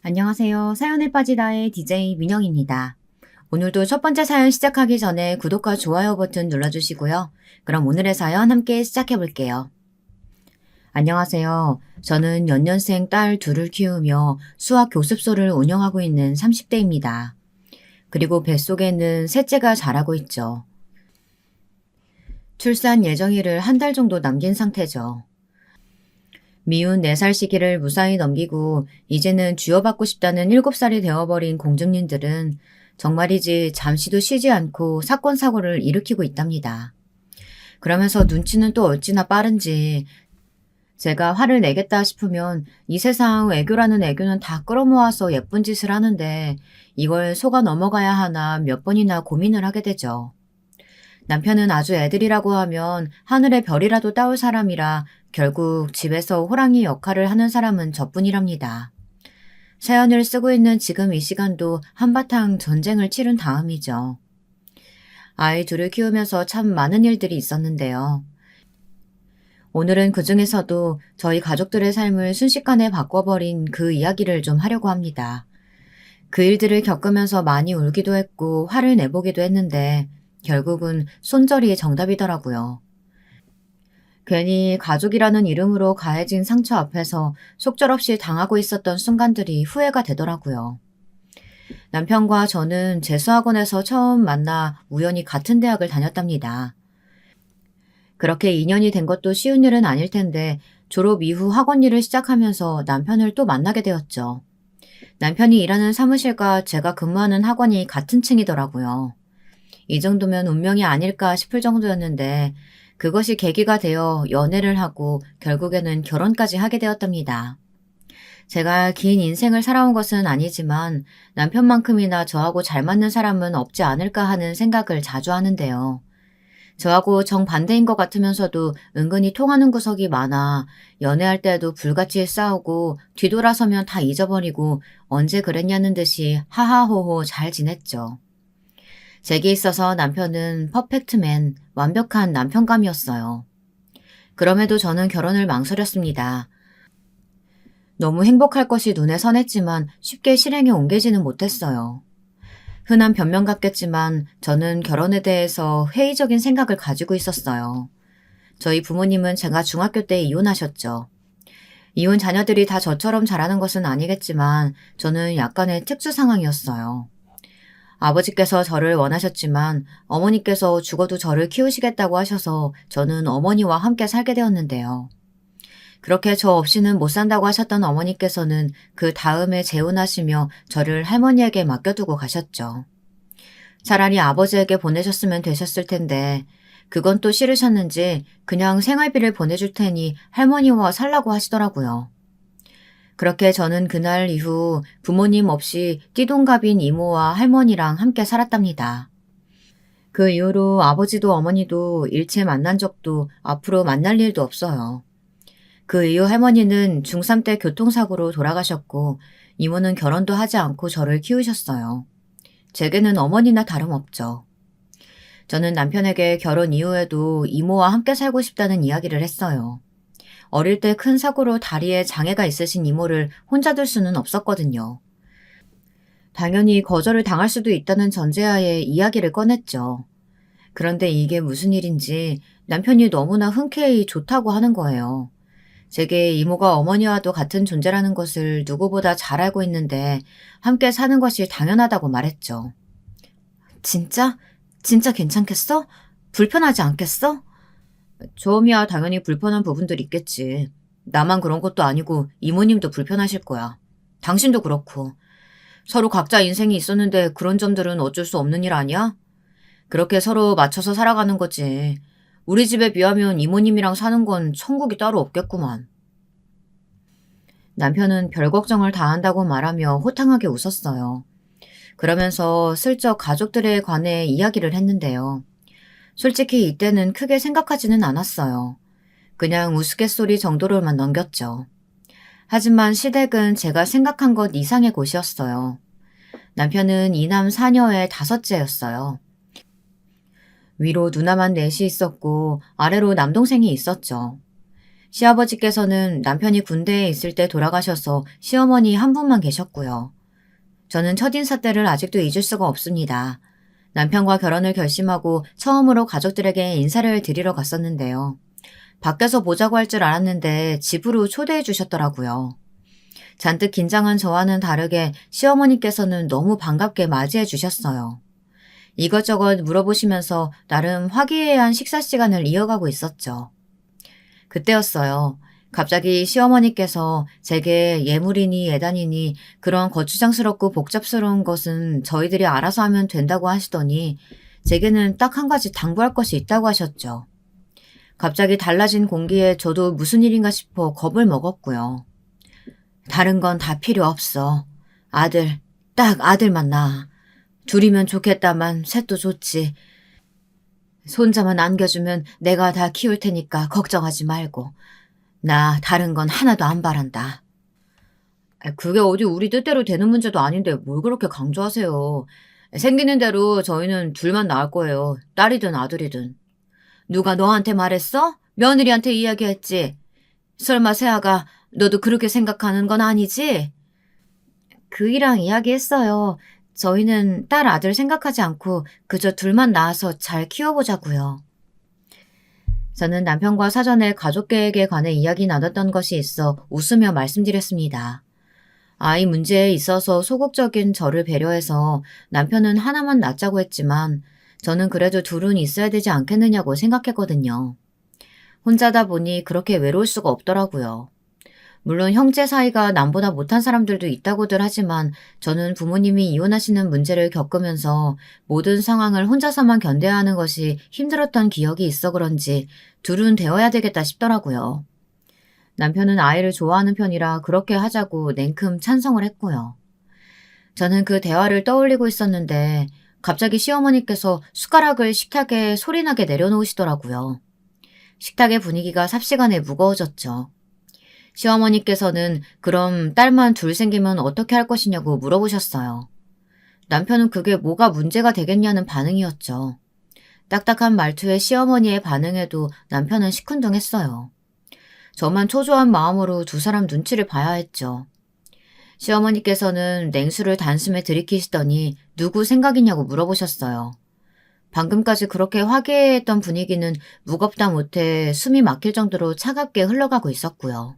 안녕하세요. 사연에 빠지다의 DJ 민영입니다. 오늘도 첫 번째 사연 시작하기 전에 구독과 좋아요 버튼 눌러주시고요. 그럼 오늘의 사연 함께 시작해 볼게요. 안녕하세요. 저는 연년생 딸 둘을 키우며 수학 교습소를 운영하고 있는 30대입니다. 그리고 뱃속에는 셋째가 자라고 있죠. 출산 예정일을 한 달 정도 남긴 상태죠. 미운 4살 시기를 무사히 넘기고 이제는 쥐어받고 싶다는 7살이 되어버린 공주님들은 정말이지 잠시도 쉬지 않고 사건 사고를 일으키고 있답니다. 그러면서 눈치는 또 어찌나 빠른지 제가 화를 내겠다 싶으면 이 세상 애교라는 애교는 다 끌어모아서 예쁜 짓을 하는데 이걸 속아 넘어가야 하나 몇 번이나 고민을 하게 되죠. 남편은 아주 애들이라고 하면 하늘의 별이라도 따올 사람이라 결국 집에서 호랑이 역할을 하는 사람은 저뿐이랍니다. 사연을 쓰고 있는 지금 이 시간도 한바탕 전쟁을 치른 다음이죠. 아이 둘을 키우면서 참 많은 일들이 있었는데요. 오늘은 그 중에서도 저희 가족들의 삶을 순식간에 바꿔버린 그 이야기를 좀 하려고 합니다. 그 일들을 겪으면서 많이 울기도 했고 화를 내보기도 했는데 결국은 손절이 정답이더라고요. 괜히 가족이라는 이름으로 가해진 상처 앞에서 속절없이 당하고 있었던 순간들이 후회가 되더라고요. 남편과 저는 재수학원에서 처음 만나 우연히 같은 대학을 다녔답니다. 그렇게 인연이 된 것도 쉬운 일은 아닐 텐데 졸업 이후 학원 일을 시작하면서 남편을 또 만나게 되었죠. 남편이 일하는 사무실과 제가 근무하는 학원이 같은 층이더라고요. 이 정도면 운명이 아닐까 싶을 정도였는데 그것이 계기가 되어 연애를 하고 결국에는 결혼까지 하게 되었답니다. 제가 긴 인생을 살아온 것은 아니지만 남편만큼이나 저하고 잘 맞는 사람은 없지 않을까 하는 생각을 자주 하는데요. 저하고 정반대인 것 같으면서도 은근히 통하는 구석이 많아 연애할 때도 불같이 싸우고 뒤돌아서면 다 잊어버리고 언제 그랬냐는 듯이 하하호호 잘 지냈죠. 제게 있어서 남편은 퍼펙트맨, 완벽한 남편감이었어요. 그럼에도 저는 결혼을 망설였습니다. 너무 행복할 것이 눈에 선했지만 쉽게 실행에 옮기지는 못했어요. 흔한 변명 같겠지만 저는 결혼에 대해서 회의적인 생각을 가지고 있었어요. 저희 부모님은 제가 중학교 때 이혼하셨죠. 이혼 자녀들이 다 저처럼 자라는 것은 아니겠지만 저는 약간의 특수 상황이었어요. 아버지께서 저를 원하셨지만 어머니께서 죽어도 저를 키우시겠다고 하셔서 저는 어머니와 함께 살게 되었는데요. 그렇게 저 없이는 못 산다고 하셨던 어머니께서는 그 다음에 재혼하시며 저를 할머니에게 맡겨두고 가셨죠. 차라리 아버지에게 보내셨으면 되셨을 텐데 그건 또 싫으셨는지 그냥 생활비를 보내줄 테니 할머니와 살라고 하시더라고요. 그렇게 저는 그날 이후 부모님 없이 띠동갑인 이모와 할머니랑 함께 살았답니다. 그 이후로 아버지도 어머니도 일체 만난 적도 앞으로 만날 일도 없어요. 그 이후 할머니는 중3 때 교통사고로 돌아가셨고 이모는 결혼도 하지 않고 저를 키우셨어요. 제게는 어머니나 다름없죠. 저는 남편에게 결혼 이후에도 이모와 함께 살고 싶다는 이야기를 했어요. 어릴 때 큰 사고로 다리에 장애가 있으신 이모를 혼자 둘 수는 없었거든요. 당연히 거절을 당할 수도 있다는 전제하에 이야기를 꺼냈죠. 그런데 이게 무슨 일인지 남편이 너무나 흔쾌히 좋다고 하는 거예요. 제게 이모가 어머니와도 같은 존재라는 것을 누구보다 잘 알고 있는데 함께 사는 것이 당연하다고 말했죠. 진짜? 진짜 괜찮겠어? 불편하지 않겠어? 처음이야 당연히 불편한 부분들 있겠지. 나만 그런 것도 아니고 이모님도 불편하실 거야. 당신도 그렇고. 서로 각자 인생이 있었는데 그런 점들은 어쩔 수 없는 일 아니야? 그렇게 서로 맞춰서 살아가는 거지. 우리 집에 비하면 이모님이랑 사는 건 천국이 따로 없겠구만. 남편은 별 걱정을 다 한다고 말하며 호탕하게 웃었어요. 그러면서 슬쩍 가족들에 관해 이야기를 했는데요. 솔직히 이때는 크게 생각하지는 않았어요. 그냥 우스갯소리 정도로만 넘겼죠. 하지만 시댁은 제가 생각한 것 이상의 곳이었어요. 남편은 이남 사녀의 다섯째였어요. 위로 누나만 넷이 있었고 아래로 남동생이 있었죠. 시아버지께서는 남편이 군대에 있을 때 돌아가셔서 시어머니 한 분만 계셨고요. 저는 첫인사 때를 아직도 잊을 수가 없습니다. 남편과 결혼을 결심하고 처음으로 가족들에게 인사를 드리러 갔었는데요. 밖에서 보자고 할 줄 알았는데 집으로 초대해 주셨더라고요. 잔뜩 긴장한 저와는 다르게 시어머니께서는 너무 반갑게 맞이해 주셨어요. 이것저것 물어보시면서 나름 화기애애한 식사 시간을 이어가고 있었죠. 그때였어요. 갑자기 시어머니께서 제게 예물이니 예단이니 그런 거추장스럽고 복잡스러운 것은 저희들이 알아서 하면 된다고 하시더니 제게는 딱 한 가지 당부할 것이 있다고 하셨죠. 갑자기 달라진 공기에 저도 무슨 일인가 싶어 겁을 먹었고요. 다른 건 다 필요 없어. 아들, 딱 아들만 낳아. 둘이면 좋겠다만 셋도 좋지. 손자만 안겨주면 내가 다 키울 테니까 걱정하지 말고. 나 다른 건 하나도 안 바란다. 그게 어디 우리 뜻대로 되는 문제도 아닌데 뭘 그렇게 강조하세요. 생기는 대로 저희는 둘만 낳을 거예요. 딸이든 아들이든. 누가 너한테 말했어? 며느리한테 이야기했지. 설마 세아가 너도 그렇게 생각하는 건 아니지? 그이랑 이야기했어요. 저희는 딸 아들 생각하지 않고 그저 둘만 낳아서 잘 키워보자고요. 저는 남편과 사전에 가족 계획에 관해 이야기 나눴던 것이 있어 웃으며 말씀드렸습니다. 아이 문제에 있어서 소극적인 저를 배려해서 남편은 하나만 낳자고 했지만 저는 그래도 둘은 있어야 되지 않겠느냐고 생각했거든요. 혼자다 보니 그렇게 외로울 수가 없더라고요. 물론 형제 사이가 남보다 못한 사람들도 있다고들 하지만 저는 부모님이 이혼하시는 문제를 겪으면서 모든 상황을 혼자서만 견뎌야 하는 것이 힘들었던 기억이 있어 그런지 둘은 되어야 되겠다 싶더라고요. 남편은 아이를 좋아하는 편이라 그렇게 하자고 냉큼 찬성을 했고요. 저는 그 대화를 떠올리고 있었는데 갑자기 시어머니께서 숟가락을 식탁에 소리나게 내려놓으시더라고요. 식탁의 분위기가 삽시간에 무거워졌죠. 시어머니께서는 그럼 딸만 둘 생기면 어떻게 할 것이냐고 물어보셨어요. 남편은 그게 뭐가 문제가 되겠냐는 반응이었죠. 딱딱한 말투에 시어머니의 반응에도 남편은 시큰둥했어요. 저만 초조한 마음으로 두 사람 눈치를 봐야 했죠. 시어머니께서는 냉수를 단숨에 들이키시더니 누구 생각이냐고 물어보셨어요. 방금까지 그렇게 화기애애했던 분위기는 무겁다 못해 숨이 막힐 정도로 차갑게 흘러가고 있었고요.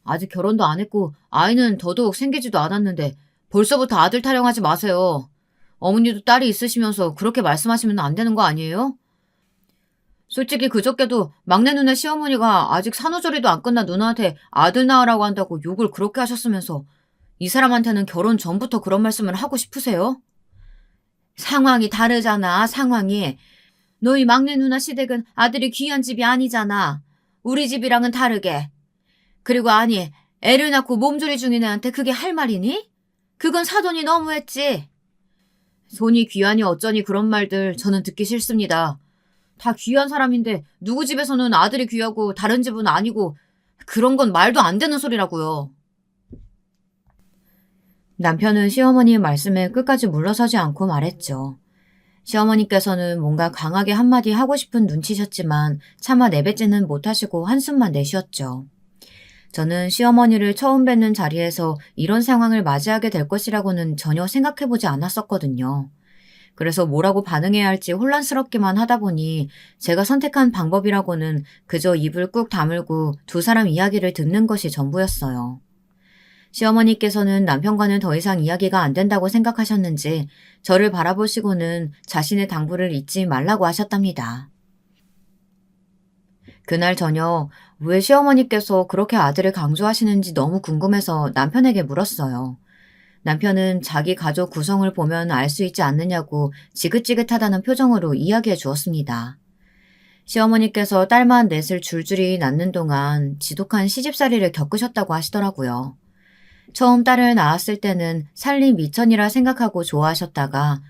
아직 결혼도 안 했고 아이는 더더욱 생기지도 않았는데 벌써부터 아들 타령하지 마세요. 어머니도 딸이 있으시면서 그렇게 말씀하시면 안 되는 거 아니에요? 솔직히 그저께도 막내 누나 시어머니가 아직 산후조리도 안 끝난 누나한테 아들 낳으라고 한다고 욕을 그렇게 하셨으면서 이 사람한테는 결혼 전부터 그런 말씀을 하고 싶으세요? 상황이 다르잖아, 상황이. 너희 막내 누나 시댁은 아들이 귀한 집이 아니잖아. 우리 집이랑은 다르게. 그리고 아니, 애를 낳고 몸조리 중인 애한테 그게 할 말이니? 그건 사돈이 너무했지. 손이 귀하니 어쩌니 그런 말들 저는 듣기 싫습니다. 다 귀한 사람인데 누구 집에서는 아들이 귀하고 다른 집은 아니고 그런 건 말도 안 되는 소리라고요. 남편은 시어머니의 말씀에 끝까지 물러서지 않고 말했죠. 시어머니께서는 뭔가 강하게 한마디 하고 싶은 눈치셨지만 차마 내뱉지는 못하시고 한숨만 내쉬었죠. 저는 시어머니를 처음 뵙는 자리에서 이런 상황을 맞이하게 될 것이라고는 전혀 생각해보지 않았었거든요. 그래서 뭐라고 반응해야 할지 혼란스럽기만 하다 보니 제가 선택한 방법이라고는 그저 입을 꾹 다물고 두 사람 이야기를 듣는 것이 전부였어요. 시어머니께서는 남편과는 더 이상 이야기가 안 된다고 생각하셨는지 저를 바라보시고는 자신의 당부를 잊지 말라고 하셨답니다. 그날 저녁 왜 시어머니께서 그렇게 아들을 강조하시는지 너무 궁금해서 남편에게 물었어요. 남편은 자기 가족 구성을 보면 알 수 있지 않느냐고 지긋지긋하다는 표정으로 이야기해 주었습니다. 시어머니께서 딸만 넷을 줄줄이 낳는 동안 지독한 시집살이를 겪으셨다고 하시더라고요. 처음 딸을 낳았을 때는 살림 미천이라 생각하고 좋아하셨다가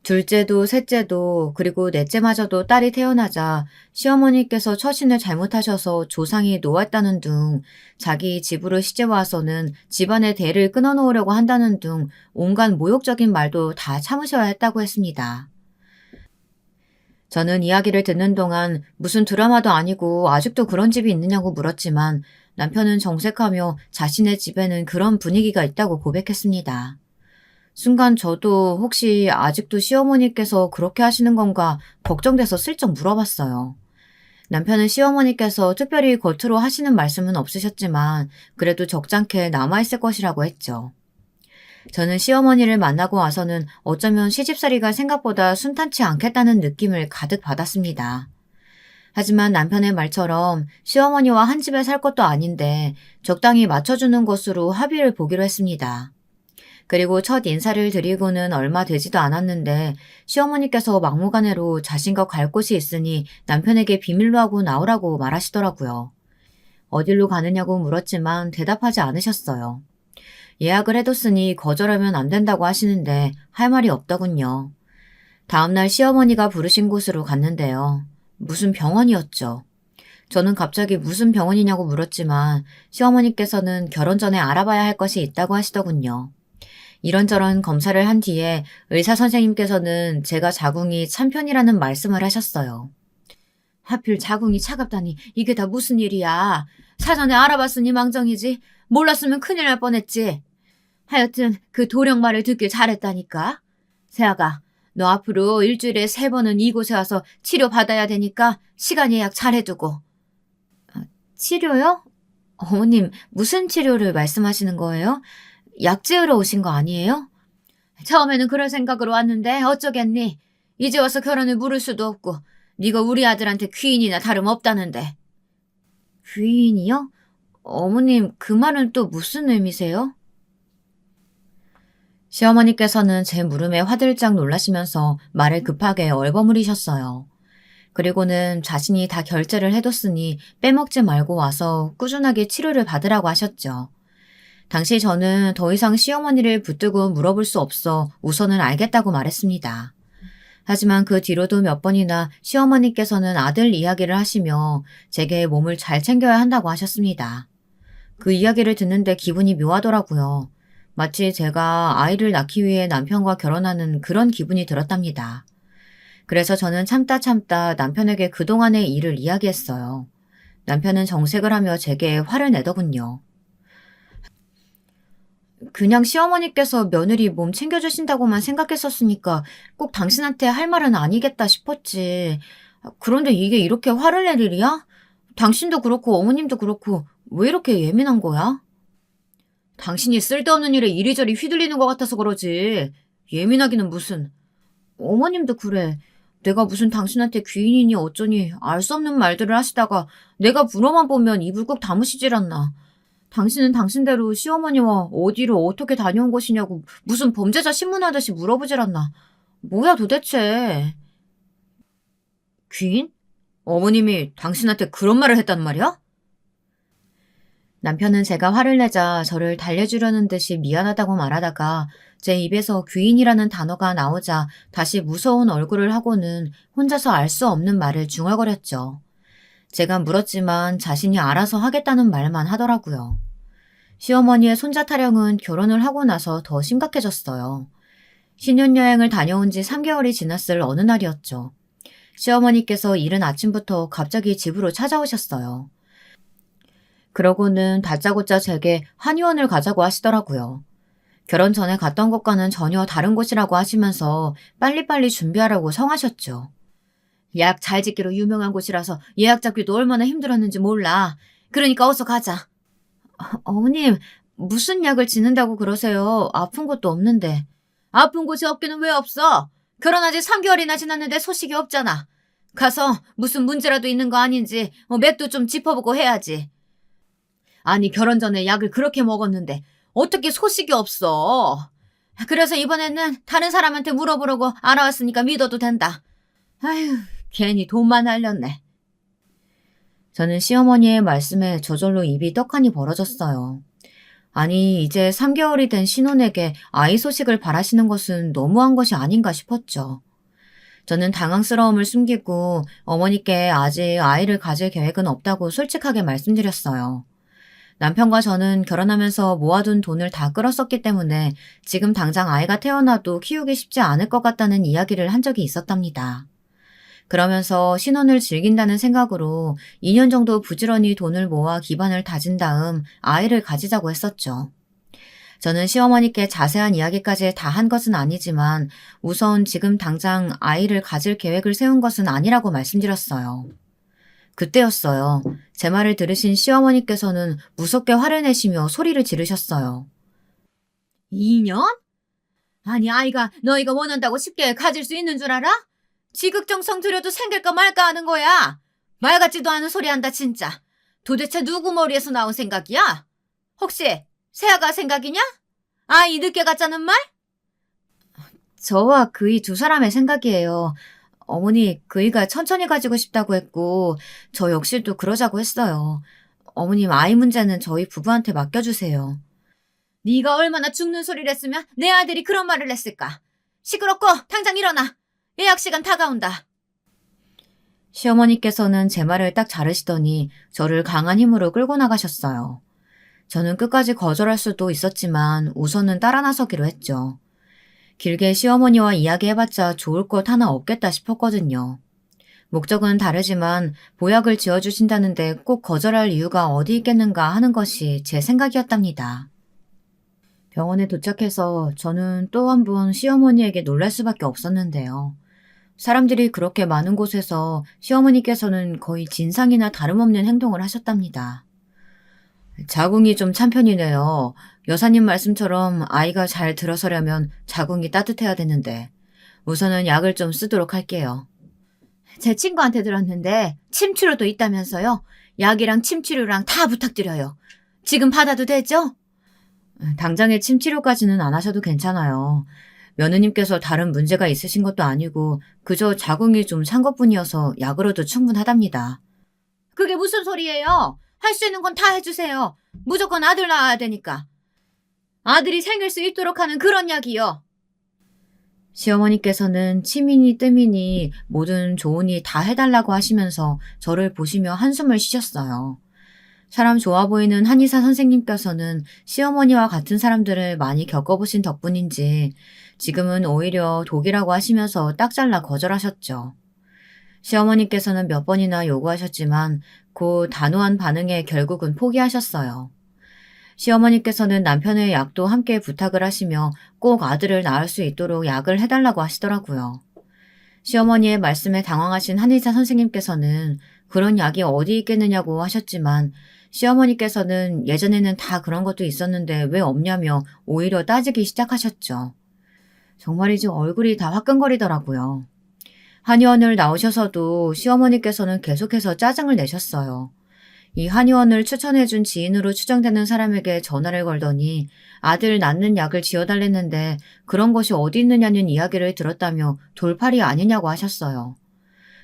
둘째도 셋째도 그리고 넷째마저도 딸이 태어나자 시어머니께서 처신을 잘못하셔서 조상이 노았다는 둥 자기 집으로 시집와서는 집안의 대를 끊어놓으려고 한다는 둥 온갖 모욕적인 말도 다 참으셔야 했다고 했습니다. 저는 이야기를 듣는 동안 무슨 드라마도 아니고 아직도 그런 집이 있느냐고 물었지만 남편은 정색하며 자신의 집에는 그런 분위기가 있다고 고백했습니다. 순간 저도 혹시 아직도 시어머니께서 그렇게 하시는 건가 걱정돼서 슬쩍 물어봤어요. 남편은 시어머니께서 특별히 겉으로 하시는 말씀은 없으셨지만 그래도 적잖게 남아있을 것이라고 했죠. 저는 시어머니를 만나고 와서는 어쩌면 시집살이가 생각보다 순탄치 않겠다는 느낌을 가득 받았습니다. 하지만 남편의 말처럼 시어머니와 한 집에 살 것도 아닌데 적당히 맞춰주는 것으로 합의를 보기로 했습니다. 그리고 첫 인사를 드리고는 얼마 되지도 않았는데 시어머니께서 막무가내로 자신과 갈 곳이 있으니 남편에게 비밀로 하고 나오라고 말하시더라고요. 어딜로 가느냐고 물었지만 대답하지 않으셨어요. 예약을 해뒀으니 거절하면 안 된다고 하시는데 할 말이 없더군요. 다음날 시어머니가 부르신 곳으로 갔는데요. 무슨 병원이었죠. 저는 갑자기 무슨 병원이냐고 물었지만 시어머니께서는 결혼 전에 알아봐야 할 것이 있다고 하시더군요. 이런저런 검사를 한 뒤에 의사 선생님께서는 제가 자궁이 찬 편이라는 말씀을 하셨어요. 하필 자궁이 차갑다니 이게 다 무슨 일이야. 사전에 알아봤으니 망정이지. 몰랐으면 큰일 날 뻔했지. 하여튼 그 도령 말을 듣길 잘했다니까. 세아가 너 앞으로 일주일에 3번은 이곳에 와서 치료받아야 되니까 시간 예약 잘해두고. 치료요? 어머님 무슨 치료를 말씀하시는 거예요? 약 지으러 오신 거 아니에요? 처음에는 그럴 생각으로 왔는데 어쩌겠니? 이제 와서 결혼을 물을 수도 없고 네가 우리 아들한테 귀인이나 다름없다는데. 귀인이요? 어머님 그 말은 또 무슨 의미세요? 시어머니께서는 제 물음에 화들짝 놀라시면서 말을 급하게 얼버무리셨어요. 그리고는 자신이 다 결제를 해뒀으니 빼먹지 말고 와서 꾸준하게 치료를 받으라고 하셨죠. 당시 저는 더 이상 시어머니를 붙들고 물어볼 수 없어 우선은 알겠다고 말했습니다. 하지만 그 뒤로도 몇 번이나 시어머니께서는 아들 이야기를 하시며 제게 몸을 잘 챙겨야 한다고 하셨습니다. 그 이야기를 듣는데 기분이 묘하더라고요. 마치 제가 아이를 낳기 위해 남편과 결혼하는 그런 기분이 들었답니다. 그래서 저는 참다 남편에게 그동안의 일을 이야기했어요. 남편은 정색을 하며 제게 화를 내더군요. 그냥 시어머니께서 며느리 몸 챙겨주신다고만 생각했었으니까 꼭 당신한테 할 말은 아니겠다 싶었지. 그런데 이게 이렇게 화를 낼 일이야? 당신도 그렇고 어머님도 그렇고 왜 이렇게 예민한 거야? 당신이 쓸데없는 일에 이리저리 휘둘리는 것 같아서 그러지. 예민하기는 무슨. 어머님도 그래. 내가 무슨 당신한테 귀인이니 어쩌니 알 수 없는 말들을 하시다가 내가 물어만 보면 입을 꾹 다무시질 않나. 당신은 당신대로 시어머니와 어디로 어떻게 다녀온 것이냐고 무슨 범죄자 신문하듯이 물어보질 않나. 뭐야 도대체. 귀인? 어머님이 당신한테 그런 말을 했단 말이야? 남편은 제가 화를 내자 저를 달래주려는 듯이 미안하다고 말하다가 제 입에서 귀인이라는 단어가 나오자 다시 무서운 얼굴을 하고는 혼자서 알 수 없는 말을 중얼거렸죠. 제가 물었지만 자신이 알아서 하겠다는 말만 하더라고요. 시어머니의 손자 타령은 결혼을 하고 나서 더 심각해졌어요. 신혼여행을 다녀온 지 3개월이 지났을 어느 날이었죠. 시어머니께서 이른 아침부터 갑자기 집으로 찾아오셨어요. 그러고는 다짜고짜 제게 한의원을 가자고 하시더라고요. 결혼 전에 갔던 곳과는 전혀 다른 곳이라고 하시면서 빨리빨리 준비하라고 성하셨죠. 약 잘 짓기로 유명한 곳이라서 예약 잡기도 얼마나 힘들었는지 몰라. 그러니까 어서 가자. 어머님, 무슨 약을 짓는다고 그러세요? 아픈 것도 없는데. 아픈 곳이 없기는 왜 없어? 결혼한 지 3개월이나 지났는데 소식이 없잖아. 가서 무슨 문제라도 있는 거 아닌지 맥도 좀 짚어보고 해야지. 아니 결혼 전에 약을 그렇게 먹었는데 어떻게 소식이 없어. 그래서 이번에는 다른 사람한테 물어보려고 알아왔으니까 믿어도 된다. 아휴, 괜히 돈만 날렸네. 저는 시어머니의 말씀에 저절로 입이 떡하니 벌어졌어요. 아니 이제 3개월이 된 신혼에게 아이 소식을 바라시는 것은 너무한 것이 아닌가 싶었죠. 저는 당황스러움을 숨기고 어머니께 아직 아이를 가질 계획은 없다고 솔직하게 말씀드렸어요. 남편과 저는 결혼하면서 모아둔 돈을 다 끌었었기 때문에 지금 당장 아이가 태어나도 키우기 쉽지 않을 것 같다는 이야기를 한 적이 있었답니다. 그러면서 신혼을 즐긴다는 생각으로 2년 정도 부지런히 돈을 모아 기반을 다진 다음 아이를 가지자고 했었죠. 저는 시어머니께 자세한 이야기까지 다 한 것은 아니지만 우선 지금 당장 아이를 가질 계획을 세운 것은 아니라고 말씀드렸어요. 그때였어요. 제 말을 들으신 시어머니께서는 무섭게 화를 내시며 소리를 지르셨어요. 2년? 아니, 아이가 너희가 원한다고 쉽게 가질 수 있는 줄 알아? 지극정성 들여도 생길까 말까 하는 거야. 말 같지도 않은 소리 한다, 진짜. 도대체 누구 머리에서 나온 생각이야? 혹시 세아가 생각이냐? 아이 늦게 갖자는 말? 저와 그이 두 사람의 생각이에요. 어머니, 그이가 천천히 가지고 싶다고 했고 저 역시도 그러자고 했어요. 어머님, 아이 문제는 저희 부부한테 맡겨주세요. 네가 얼마나 죽는 소리를 했으면 내 아들이 그런 말을 했을까? 시끄럽고 당장 일어나. 예약 시간 다가온다. 시어머니께서는 제 말을 딱 자르시더니 저를 강한 힘으로 끌고 나가셨어요. 저는 끝까지 거절할 수도 있었지만 우선은 따라 나서기로 했죠. 길게 시어머니와 이야기해봤자 좋을 것 하나 없겠다 싶었거든요. 목적은 다르지만 보약을 지어주신다는데 꼭 거절할 이유가 어디 있겠는가 하는 것이 제 생각이었답니다. 병원에 도착해서 저는 또 한 번 시어머니에게 놀랄 수밖에 없었는데요. 사람들이 그렇게 많은 곳에서 시어머니께서는 거의 진상이나 다름없는 행동을 하셨답니다. 자궁이 좀 찬 편이네요. 여사님 말씀처럼 아이가 잘 들어서려면 자궁이 따뜻해야 되는데 우선은 약을 좀 쓰도록 할게요. 제 친구한테 들었는데 침치료도 있다면서요. 약이랑 침치료랑 다 부탁드려요. 지금 받아도 되죠? 당장에 침치료까지는 안 하셔도 괜찮아요. 며느님께서 다른 문제가 있으신 것도 아니고 그저 자궁이 좀 찬 것뿐이어서 약으로도 충분하답니다. 그게 무슨 소리예요? 할 수 있는 건 다 해주세요. 무조건 아들 낳아야 되니까. 아들이 생길 수 있도록 하는 그런 약이요. 시어머니께서는 치미니 뜨미니 모든 조언이 다 해달라고 하시면서 저를 보시며 한숨을 쉬셨어요. 사람 좋아 보이는 한의사 선생님께서는 시어머니와 같은 사람들을 많이 겪어보신 덕분인지 지금은 오히려 독이라고 하시면서 딱 잘라 거절하셨죠. 시어머니께서는 몇 번이나 요구하셨지만 그 단호한 반응에 결국은 포기하셨어요. 시어머니께서는 남편의 약도 함께 부탁을 하시며 꼭 아들을 낳을 수 있도록 약을 해달라고 하시더라고요. 시어머니의 말씀에 당황하신 한의사 선생님께서는 그런 약이 어디 있겠느냐고 하셨지만 시어머니께서는 예전에는 다 그런 것도 있었는데 왜 없냐며 오히려 따지기 시작하셨죠. 정말이지 얼굴이 다 화끈거리더라고요. 한의원을 나오셔서도 시어머니께서는 계속해서 짜증을 내셨어요. 이 한의원을 추천해준 지인으로 추정되는 사람에게 전화를 걸더니 아들 낳는 약을 지어달랬는데 그런 것이 어디 있느냐는 이야기를 들었다며 돌팔이 아니냐고 하셨어요.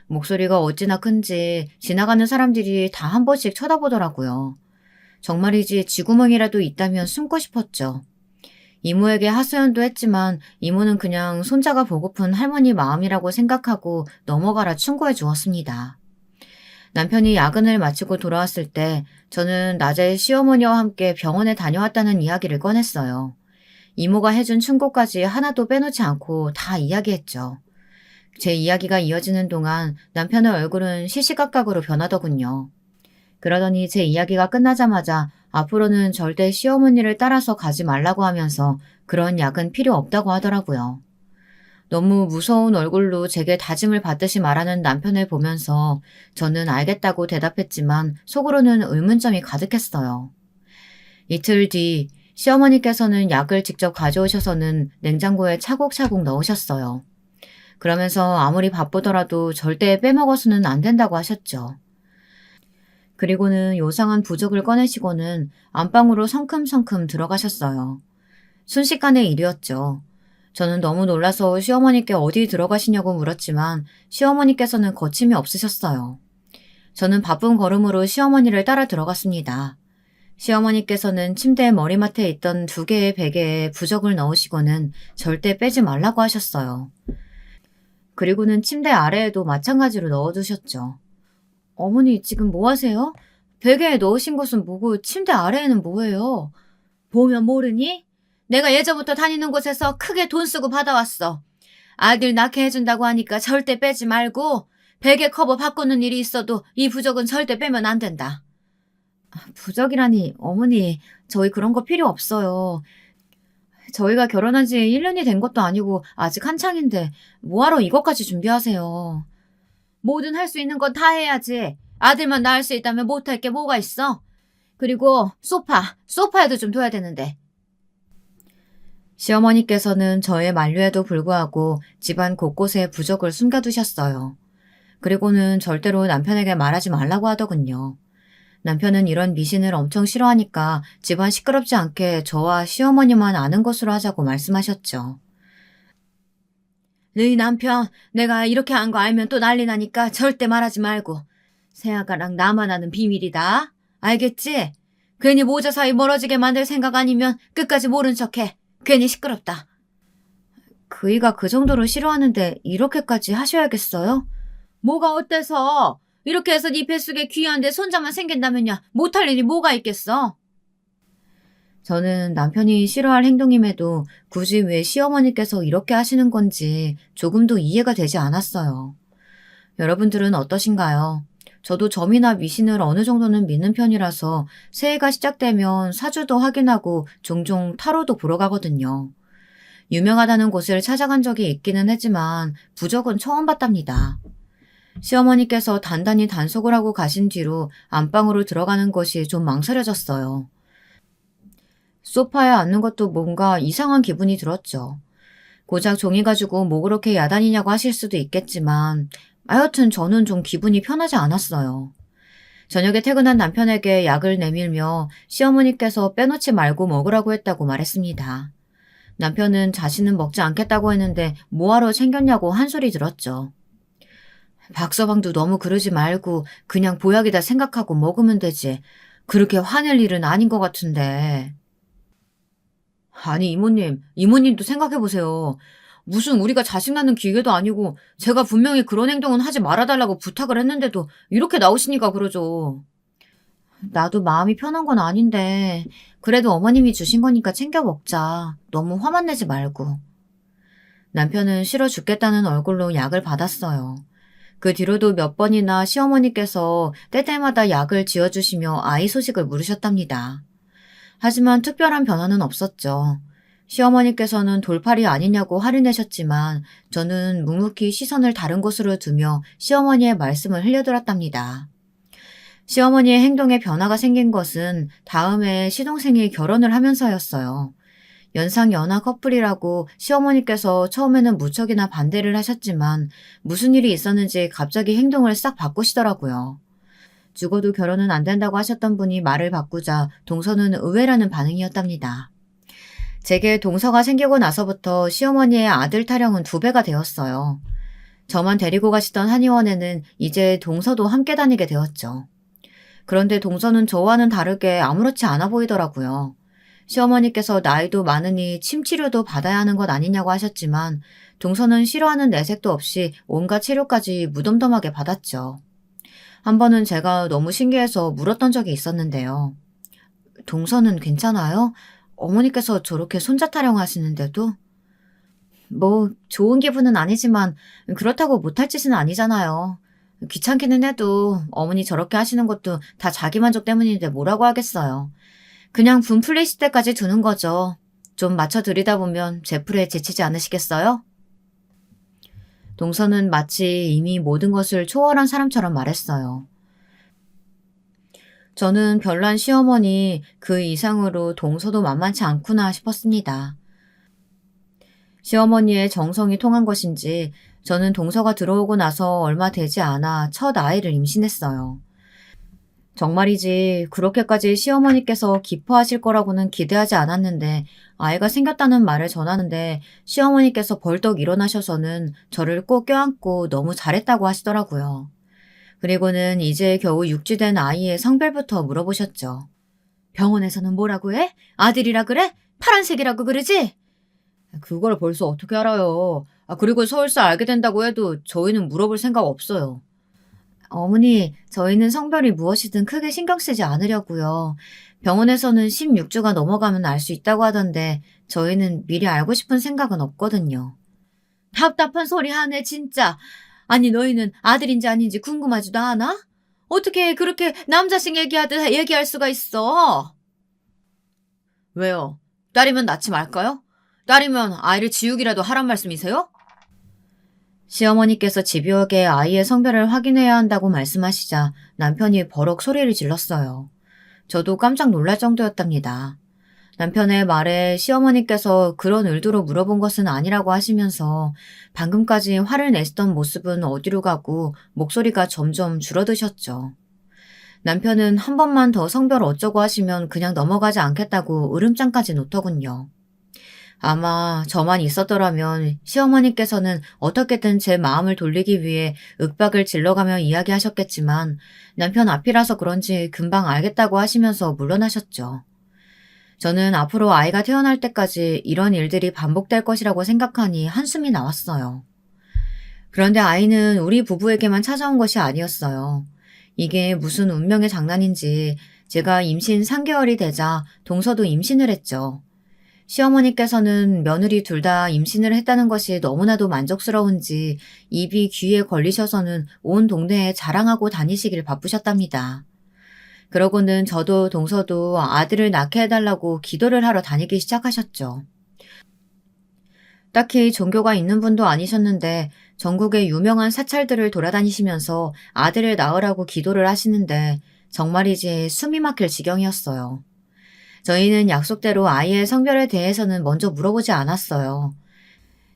목소리가 어찌나 큰지 지나가는 사람들이 다 한 번씩 쳐다보더라고요. 정말이지 쥐구멍이라도 있다면 숨고 싶었죠. 이모에게 하소연도 했지만 이모는 그냥 손자가 보고픈 할머니 마음이라고 생각하고 넘어가라 충고해 주었습니다. 남편이 야근을 마치고 돌아왔을 때 저는 낮에 시어머니와 함께 병원에 다녀왔다는 이야기를 꺼냈어요. 이모가 해준 충고까지 하나도 빼놓지 않고 다 이야기했죠. 제 이야기가 이어지는 동안 남편의 얼굴은 시시각각으로 변하더군요. 그러더니 제 이야기가 끝나자마자 앞으로는 절대 시어머니를 따라서 가지 말라고 하면서 그런 약은 필요 없다고 하더라고요. 너무 무서운 얼굴로 제게 다짐을 받듯이 말하는 남편을 보면서 저는 알겠다고 대답했지만 속으로는 의문점이 가득했어요. 이틀 뒤 시어머니께서는 약을 직접 가져오셔서는 냉장고에 차곡차곡 넣으셨어요. 그러면서 아무리 바쁘더라도 절대 빼먹어서는 안 된다고 하셨죠. 그리고는 요상한 부적을 꺼내시고는 안방으로 성큼성큼 들어가셨어요. 순식간의 일이었죠. 저는 너무 놀라서 시어머니께 어디 들어가시냐고 물었지만 시어머니께서는 거침이 없으셨어요. 저는 바쁜 걸음으로 시어머니를 따라 들어갔습니다. 시어머니께서는 침대 머리맡에 있던 2개의 베개에 부적을 넣으시고는 절대 빼지 말라고 하셨어요. 그리고는 침대 아래에도 마찬가지로 넣어두셨죠. 어머니, 지금 뭐 하세요? 베개에 넣으신 것은 뭐고 침대 아래에는 뭐예요? 보면 모르니? 내가 예전부터 다니는 곳에서 크게 돈 쓰고 받아왔어. 아들 낳게 해준다고 하니까 절대 빼지 말고 베개 커버 바꾸는 일이 있어도 이 부적은 절대 빼면 안 된다. 부적이라니, 어머니, 저희 그런 거 필요 없어요. 저희가 결혼한 지 1년이 된 것도 아니고 아직 한창인데 뭐하러 이것까지 준비하세요. 뭐든 할 수 있는 건 다 해야지. 아들만 낳을 수 있다면 못할 게 뭐가 있어? 그리고 소파에도 좀 둬야 되는데. 시어머니께서는 저의 만류에도 불구하고 집안 곳곳에 부적을 숨겨두셨어요. 그리고는 절대로 남편에게 말하지 말라고 하더군요. 남편은 이런 미신을 엄청 싫어하니까 집안 시끄럽지 않게 저와 시어머니만 아는 것으로 하자고 말씀하셨죠. 너희 남편 내가 이렇게 한 거 알면 또 난리 나니까 절대 말하지 말고. 새아가랑 나만 아는 비밀이다. 알겠지? 괜히 모자 사이 멀어지게 만들 생각 아니면 끝까지 모른 척해. 괜히 시끄럽다. 그이가 그 정도로 싫어하는데 이렇게까지 하셔야겠어요? 뭐가 어때서? 이렇게 해서 네 뱃속에 귀한데 손자만 생긴다면야 못할 일이 뭐가 있겠어? 저는 남편이 싫어할 행동임에도 굳이 왜 시어머니께서 이렇게 하시는 건지 조금도 이해가 되지 않았어요. 여러분들은 어떠신가요? 저도 점이나 미신을 어느 정도는 믿는 편이라서 새해가 시작되면 사주도 확인하고 종종 타로도 보러 가거든요. 유명하다는 곳을 찾아간 적이 있기는 했지만 부적은 처음 봤답니다. 시어머니께서 단단히 단속을 하고 가신 뒤로 안방으로 들어가는 것이 좀 망설여졌어요. 소파에 앉는 것도 뭔가 이상한 기분이 들었죠. 고작 종이 가지고 뭐 그렇게 야단이냐고 하실 수도 있겠지만 하여튼 저는 좀 기분이 편하지 않았어요. 저녁에 퇴근한 남편에게 약을 내밀며 시어머니께서 빼놓지 말고 먹으라고 했다고 말했습니다. 남편은 자신은 먹지 않겠다고 했는데 뭐하러 챙겼냐고 한 소리 들었죠. 박서방도 너무 그러지 말고 그냥 보약이다 생각하고 먹으면 되지. 그렇게 화낼 일은 아닌 것 같은데. 아니 이모님도 생각해보세요. 무슨 우리가 자식 낳는 기계도 아니고 제가 분명히 그런 행동은 하지 말아달라고 부탁을 했는데도 이렇게 나오시니까 그러죠. 나도 마음이 편한 건 아닌데 그래도 어머님이 주신 거니까 챙겨 먹자. 너무 화만 내지 말고. 남편은 싫어 죽겠다는 얼굴로 약을 받았어요. 그 뒤로도 몇 번이나 시어머니께서 때때마다 약을 지어주시며 아이 소식을 물으셨답니다. 하지만 특별한 변화는 없었죠. 시어머니께서는 돌팔이 아니냐고 화를 내셨지만 저는 묵묵히 시선을 다른 곳으로 두며 시어머니의 말씀을 흘려들었답니다. 시어머니의 행동에 변화가 생긴 것은 다음해 시동생이 결혼을 하면서였어요. 연상 연하 커플이라고 시어머니께서 처음에는 무척이나 반대를 하셨지만 무슨 일이 있었는지 갑자기 행동을 싹 바꾸시더라고요. 죽어도 결혼은 안 된다고 하셨던 분이 말을 바꾸자 동서는 의외라는 반응이었답니다. 제게 동서가 생기고 나서부터 시어머니의 아들 타령은 2배가 되었어요. 저만 데리고 가시던 한의원에는 이제 동서도 함께 다니게 되었죠. 그런데 동서는 저와는 다르게 아무렇지 않아 보이더라고요. 시어머니께서 나이도 많으니 침 치료도 받아야 하는 것 아니냐고 하셨지만 동서는 싫어하는 내색도 없이 온갖 치료까지 무덤덤하게 받았죠. 한 번은 제가 너무 신기해서 물었던 적이 있었는데요. 동서는 괜찮아요? 어머니께서 저렇게 손자 타령하시는데도? 뭐 좋은 기분은 아니지만 그렇다고 못할 짓은 아니잖아요. 귀찮기는 해도 어머니 저렇게 하시는 것도 다 자기 만족 때문인데 뭐라고 하겠어요. 그냥 분 풀리실 때까지 두는 거죠. 좀 맞춰드리다 보면 제 풀에 지치지 않으시겠어요? 동서는 마치 이미 모든 것을 초월한 사람처럼 말했어요. 저는 별난 시어머니 그 이상으로 동서도 만만치 않구나 싶었습니다. 시어머니의 정성이 통한 것인지 저는 동서가 들어오고 나서 얼마 되지 않아 첫 아이를 임신했어요. 정말이지 그렇게까지 시어머니께서 기뻐하실 거라고는 기대하지 않았는데 아이가 생겼다는 말을 전하는데 시어머니께서 벌떡 일어나셔서는 저를 꼭 껴안고 너무 잘했다고 하시더라고요. 그리고는 이제 겨우 육주된 아이의 성별부터 물어보셨죠. 병원에서는 뭐라고 해? 아들이라 그래? 파란색이라고 그러지? 그걸 벌써 어떻게 알아요? 그리고 설사 알게 된다고 해도 저희는 물어볼 생각 없어요. 어머니, 저희는 성별이 무엇이든 크게 신경 쓰지 않으려고요. 병원에서는 16주가 넘어가면 알 수 있다고 하던데 저희는 미리 알고 싶은 생각은 없거든요. 답답한 소리 하네, 진짜. 아니 너희는 아들인지 아닌지 궁금하지도 않아? 어떻게 그렇게 남자식 얘기하듯 얘기할 수가 있어? 왜요? 딸이면 낳지 말까요? 딸이면 아이를 지우기라도 하란 말씀이세요? 시어머니께서 집요하게 아이의 성별을 확인해야 한다고 말씀하시자 남편이 버럭 소리를 질렀어요. 저도 깜짝 놀랄 정도였답니다. 남편의 말에 시어머니께서 그런 의도로 물어본 것은 아니라고 하시면서 방금까지 화를 내시던 모습은 어디로 가고 목소리가 점점 줄어드셨죠. 남편은 한 번만 더 성별 어쩌고 하시면 그냥 넘어가지 않겠다고 으름장까지 놓더군요. 아마 저만 있었더라면 시어머니께서는 어떻게든 제 마음을 돌리기 위해 윽박을 질러가며 이야기하셨겠지만 남편 앞이라서 그런지 금방 알겠다고 하시면서 물러나셨죠. 저는 앞으로 아이가 태어날 때까지 이런 일들이 반복될 것이라고 생각하니 한숨이 나왔어요. 그런데 아이는 우리 부부에게만 찾아온 것이 아니었어요. 이게 무슨 운명의 장난인지 제가 임신 3개월이 되자 동서도 임신을 했죠. 시어머니께서는 며느리 둘 다 임신을 했다는 것이 너무나도 만족스러운지 입이 귀에 걸리셔서는 온 동네에 자랑하고 다니시길 바쁘셨답니다. 그러고는 저도 동서도 아들을 낳게 해달라고 기도를 하러 다니기 시작하셨죠. 딱히 종교가 있는 분도 아니셨는데 전국의 유명한 사찰들을 돌아다니시면서 아들을 낳으라고 기도를 하시는데 정말이지 숨이 막힐 지경이었어요. 저희는 약속대로 아이의 성별에 대해서는 먼저 물어보지 않았어요.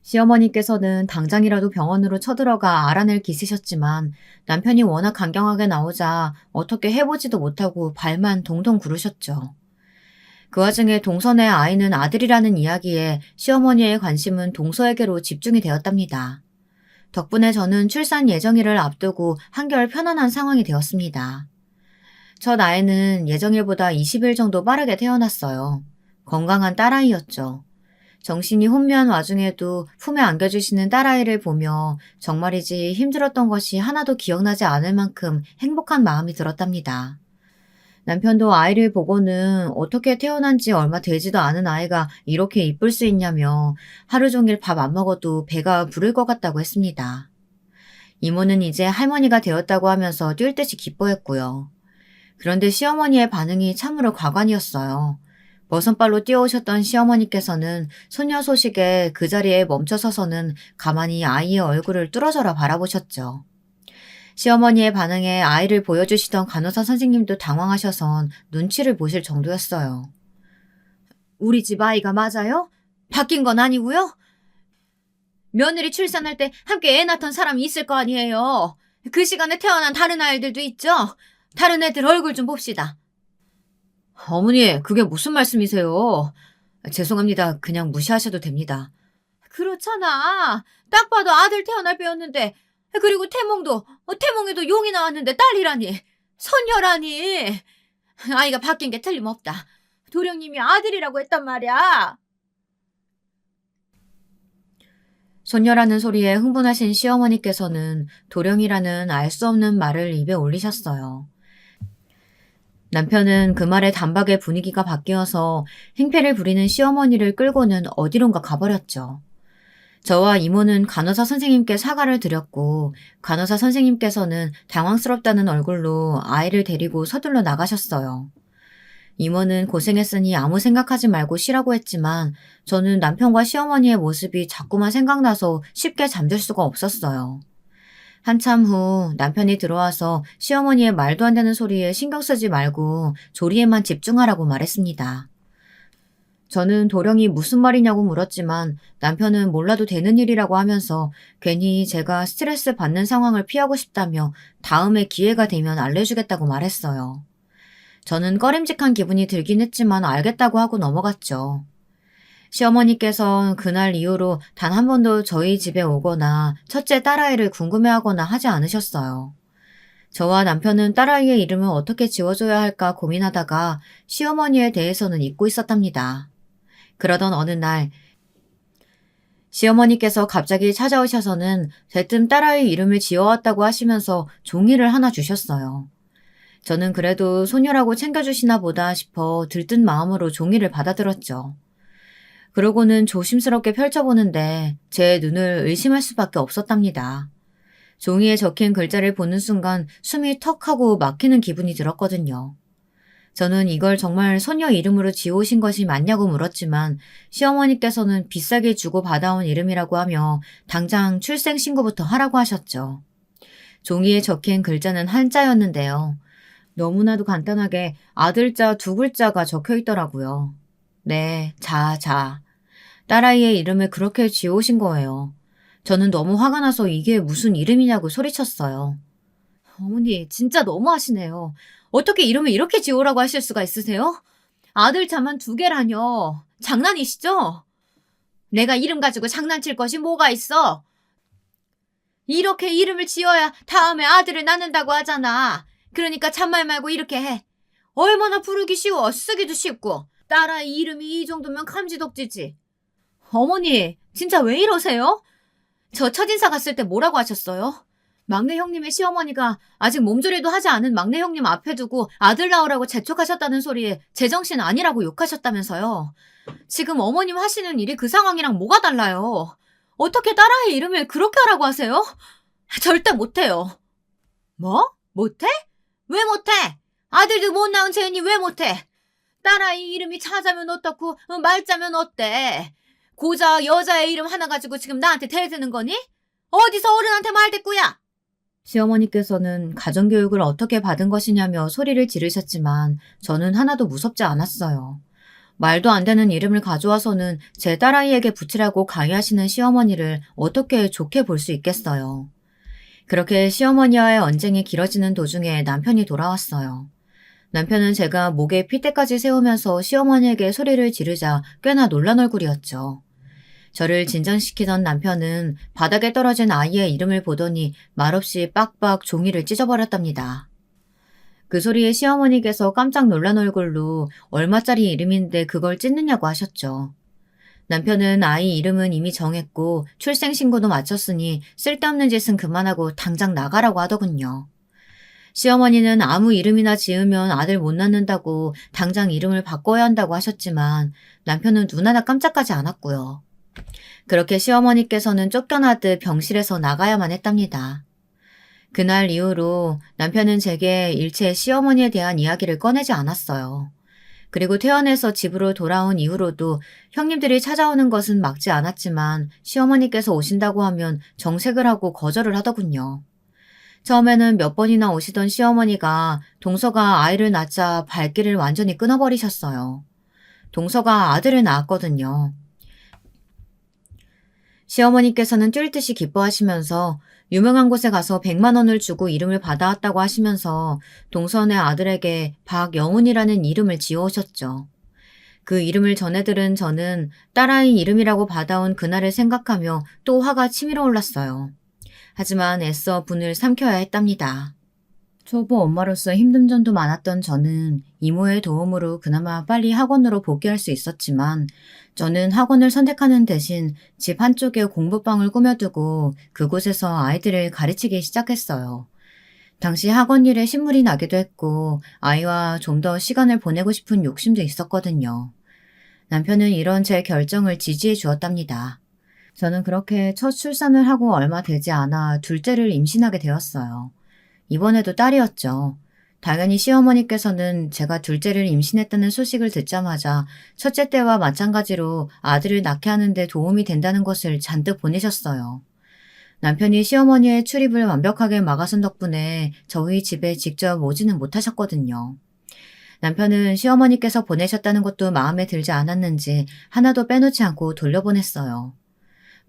시어머니께서는 당장이라도 병원으로 쳐들어가 알아낼 기세셨지만 남편이 워낙 강경하게 나오자 어떻게 해보지도 못하고 발만 동동 구르셨죠. 그 와중에 동선의 아이는 아들이라는 이야기에 시어머니의 관심은 동서에게로 집중이 되었답니다. 덕분에 저는 출산 예정일을 앞두고 한결 편안한 상황이 되었습니다. 첫 아이는 예정일보다 20일 정도 빠르게 태어났어요. 건강한 딸아이였죠. 정신이 혼미한 와중에도 품에 안겨주시는 딸아이를 보며 정말이지 힘들었던 것이 하나도 기억나지 않을 만큼 행복한 마음이 들었답니다. 남편도 아이를 보고는 어떻게 태어난 지 얼마 되지도 않은 아이가 이렇게 이쁠 수 있냐며 하루 종일 밥 안 먹어도 배가 부를 것 같다고 했습니다. 이모는 이제 할머니가 되었다고 하면서 뛸 듯이 기뻐했고요. 그런데 시어머니의 반응이 참으로 과관이었어요. 버선발로 뛰어오셨던 시어머니께서는 소녀 소식에 그 자리에 멈춰서서는 가만히 아이의 얼굴을 뚫어져라 바라보셨죠. 시어머니의 반응에 아이를 보여주시던 간호사 선생님도 당황하셔선 눈치를 보실 정도였어요. 우리 집 아이가 맞아요? 바뀐 건 아니고요? 며느리 출산할 때 함께 애 낳던 사람이 있을 거 아니에요. 그 시간에 태어난 다른 아이들도 있죠? 다른 애들 얼굴 좀 봅시다. 어머니, 그게 무슨 말씀이세요? 죄송합니다. 그냥 무시하셔도 됩니다. 그렇잖아. 딱 봐도 아들 태어날 빼였는데, 그리고 태몽에도 용이 나왔는데 딸이라니, 손녀라니. 아이가 바뀐 게 틀림없다. 도령님이 아들이라고 했단 말이야. 손녀라는 소리에 흥분하신 시어머니께서는 도령이라는 알 수 없는 말을 입에 올리셨어요. 남편은 그 말에 단박에 분위기가 바뀌어서 행패를 부리는 시어머니를 끌고는 어디론가 가버렸죠. 저와 이모는 간호사 선생님께 사과를 드렸고 간호사 선생님께서는 당황스럽다는 얼굴로 아이를 데리고 서둘러 나가셨어요. 이모는 고생했으니 아무 생각하지 말고 쉬라고 했지만 저는 남편과 시어머니의 모습이 자꾸만 생각나서 쉽게 잠들 수가 없었어요. 한참 후 남편이 들어와서 시어머니의 말도 안 되는 소리에 신경 쓰지 말고 조리에만 집중하라고 말했습니다. 저는 도령이 무슨 말이냐고 물었지만 남편은 몰라도 되는 일이라고 하면서 괜히 제가 스트레스 받는 상황을 피하고 싶다며 다음에 기회가 되면 알려주겠다고 말했어요. 저는 꺼림직한 기분이 들긴 했지만 알겠다고 하고 넘어갔죠. 시어머니께서 그날 이후로 단 한 번도 저희 집에 오거나 첫째 딸아이를 궁금해하거나 하지 않으셨어요. 저와 남편은 딸아이의 이름을 어떻게 지어줘야 할까 고민하다가 시어머니에 대해서는 잊고 있었답니다. 그러던 어느 날 시어머니께서 갑자기 찾아오셔서는 대뜸 딸아이 이름을 지어왔다고 하시면서 종이를 하나 주셨어요. 저는 그래도 소녀라고 챙겨주시나 보다 싶어 들뜬 마음으로 종이를 받아들었죠. 그러고는 조심스럽게 펼쳐보는데 제 눈을 의심할 수밖에 없었답니다. 종이에 적힌 글자를 보는 순간 숨이 턱 하고 막히는 기분이 들었거든요. 저는 이걸 정말 소녀 이름으로 지어오신 것이 맞냐고 물었지만 시어머니께서는 비싸게 주고 받아온 이름이라고 하며 당장 출생신고부터 하라고 하셨죠. 종이에 적힌 글자는 한자였는데요. 너무나도 간단하게 아들자 두 글자가 적혀 있더라고요. 네, 자. 딸아이의 이름을 그렇게 지어오신 거예요. 저는 너무 화가 나서 이게 무슨 이름이냐고 소리쳤어요. 어머니, 진짜 너무하시네요. 어떻게 이름을 이렇게 지으라고 하실 수가 있으세요? 아들 자만 두 개라뇨. 장난이시죠? 내가 이름 가지고 장난칠 것이 뭐가 있어? 이렇게 이름을 지어야 다음에 아들을 낳는다고 하잖아. 그러니까 잔말 말고 이렇게 해. 얼마나 부르기 쉬워. 쓰기도 쉽고. 딸아이 이름이 이 정도면 감지덕지지. 어머니, 진짜 왜 이러세요? 저 첫인사 갔을 때 뭐라고 하셨어요? 막내 형님의 시어머니가 아직 몸조리도 하지 않은 막내 형님 앞에 두고 아들 낳으라고 재촉하셨다는 소리에 제정신 아니라고 욕하셨다면서요. 지금 어머님 하시는 일이 그 상황이랑 뭐가 달라요? 어떻게 딸아이 이름을 그렇게 하라고 하세요? 절대 못해요. 뭐? 못해? 왜 못해? 아들도 못 낳은 죄인이 왜 못해? 딸아이 이름이 차자면 어떻고 말자면 어때? 고작 여자의 이름 하나 가지고 지금 나한테 대드는 거니? 어디서 어른한테 말대꾸야? 시어머니께서는 가정교육을 어떻게 받은 것이냐며 소리를 지르셨지만 저는 하나도 무섭지 않았어요. 말도 안 되는 이름을 가져와서는 제 딸아이에게 붙이라고 강요하시는 시어머니를 어떻게 좋게 볼 수 있겠어요. 그렇게 시어머니와의 언쟁이 길어지는 도중에 남편이 돌아왔어요. 남편은 제가 목에 핏대까지 세우면서 시어머니에게 소리를 지르자 꽤나 놀란 얼굴이었죠. 저를 진정시키던 남편은 바닥에 떨어진 아이의 이름을 보더니 말없이 빡빡 종이를 찢어버렸답니다. 그 소리에 시어머니께서 깜짝 놀란 얼굴로 얼마짜리 이름인데 그걸 찢느냐고 하셨죠. 남편은 아이 이름은 이미 정했고 출생신고도 마쳤으니 쓸데없는 짓은 그만하고 당장 나가라고 하더군요. 시어머니는 아무 이름이나 지으면 아들 못 낳는다고 당장 이름을 바꿔야 한다고 하셨지만 남편은 눈 하나 깜짝하지 않았고요. 그렇게 시어머니께서는 쫓겨나듯 병실에서 나가야만 했답니다. 그날 이후로 남편은 제게 일체 시어머니에 대한 이야기를 꺼내지 않았어요. 그리고 퇴원해서 집으로 돌아온 이후로도 형님들이 찾아오는 것은 막지 않았지만 시어머니께서 오신다고 하면 정색을 하고 거절을 하더군요. 처음에는 몇 번이나 오시던 시어머니가 동서가 아이를 낳자 발길을 완전히 끊어버리셨어요. 동서가 아들을 낳았거든요. 시어머니께서는 뛸 듯이 기뻐하시면서 유명한 곳에 가서 100만 원을 주고 이름을 받아왔다고 하시면서 동선의 아들에게 박영훈이라는 이름을 지어오셨죠. 그 이름을 전해 들은 저는 딸아이 이름이라고 받아온 그날을 생각하며 또 화가 치밀어 올랐어요. 하지만 애써 분을 삼켜야 했답니다. 초보 엄마로서 힘든 점도 많았던 저는 이모의 도움으로 그나마 빨리 학원으로 복귀할 수 있었지만 저는 학원을 선택하는 대신 집 한쪽에 공부방을 꾸며두고 그곳에서 아이들을 가르치기 시작했어요. 당시 학원 일에 신물이 나기도 했고 아이와 좀 더 시간을 보내고 싶은 욕심도 있었거든요. 남편은 이런 제 결정을 지지해 주었답니다. 저는 그렇게 첫 출산을 하고 얼마 되지 않아 둘째를 임신하게 되었어요. 이번에도 딸이었죠. 당연히 시어머니께서는 제가 둘째를 임신했다는 소식을 듣자마자 첫째 때와 마찬가지로 아들을 낳게 하는데 도움이 된다는 것을 잔뜩 보내셨어요. 남편이 시어머니의 출입을 완벽하게 막아선 덕분에 저희 집에 직접 오지는 못하셨거든요. 남편은 시어머니께서 보내셨다는 것도 마음에 들지 않았는지 하나도 빼놓지 않고 돌려보냈어요.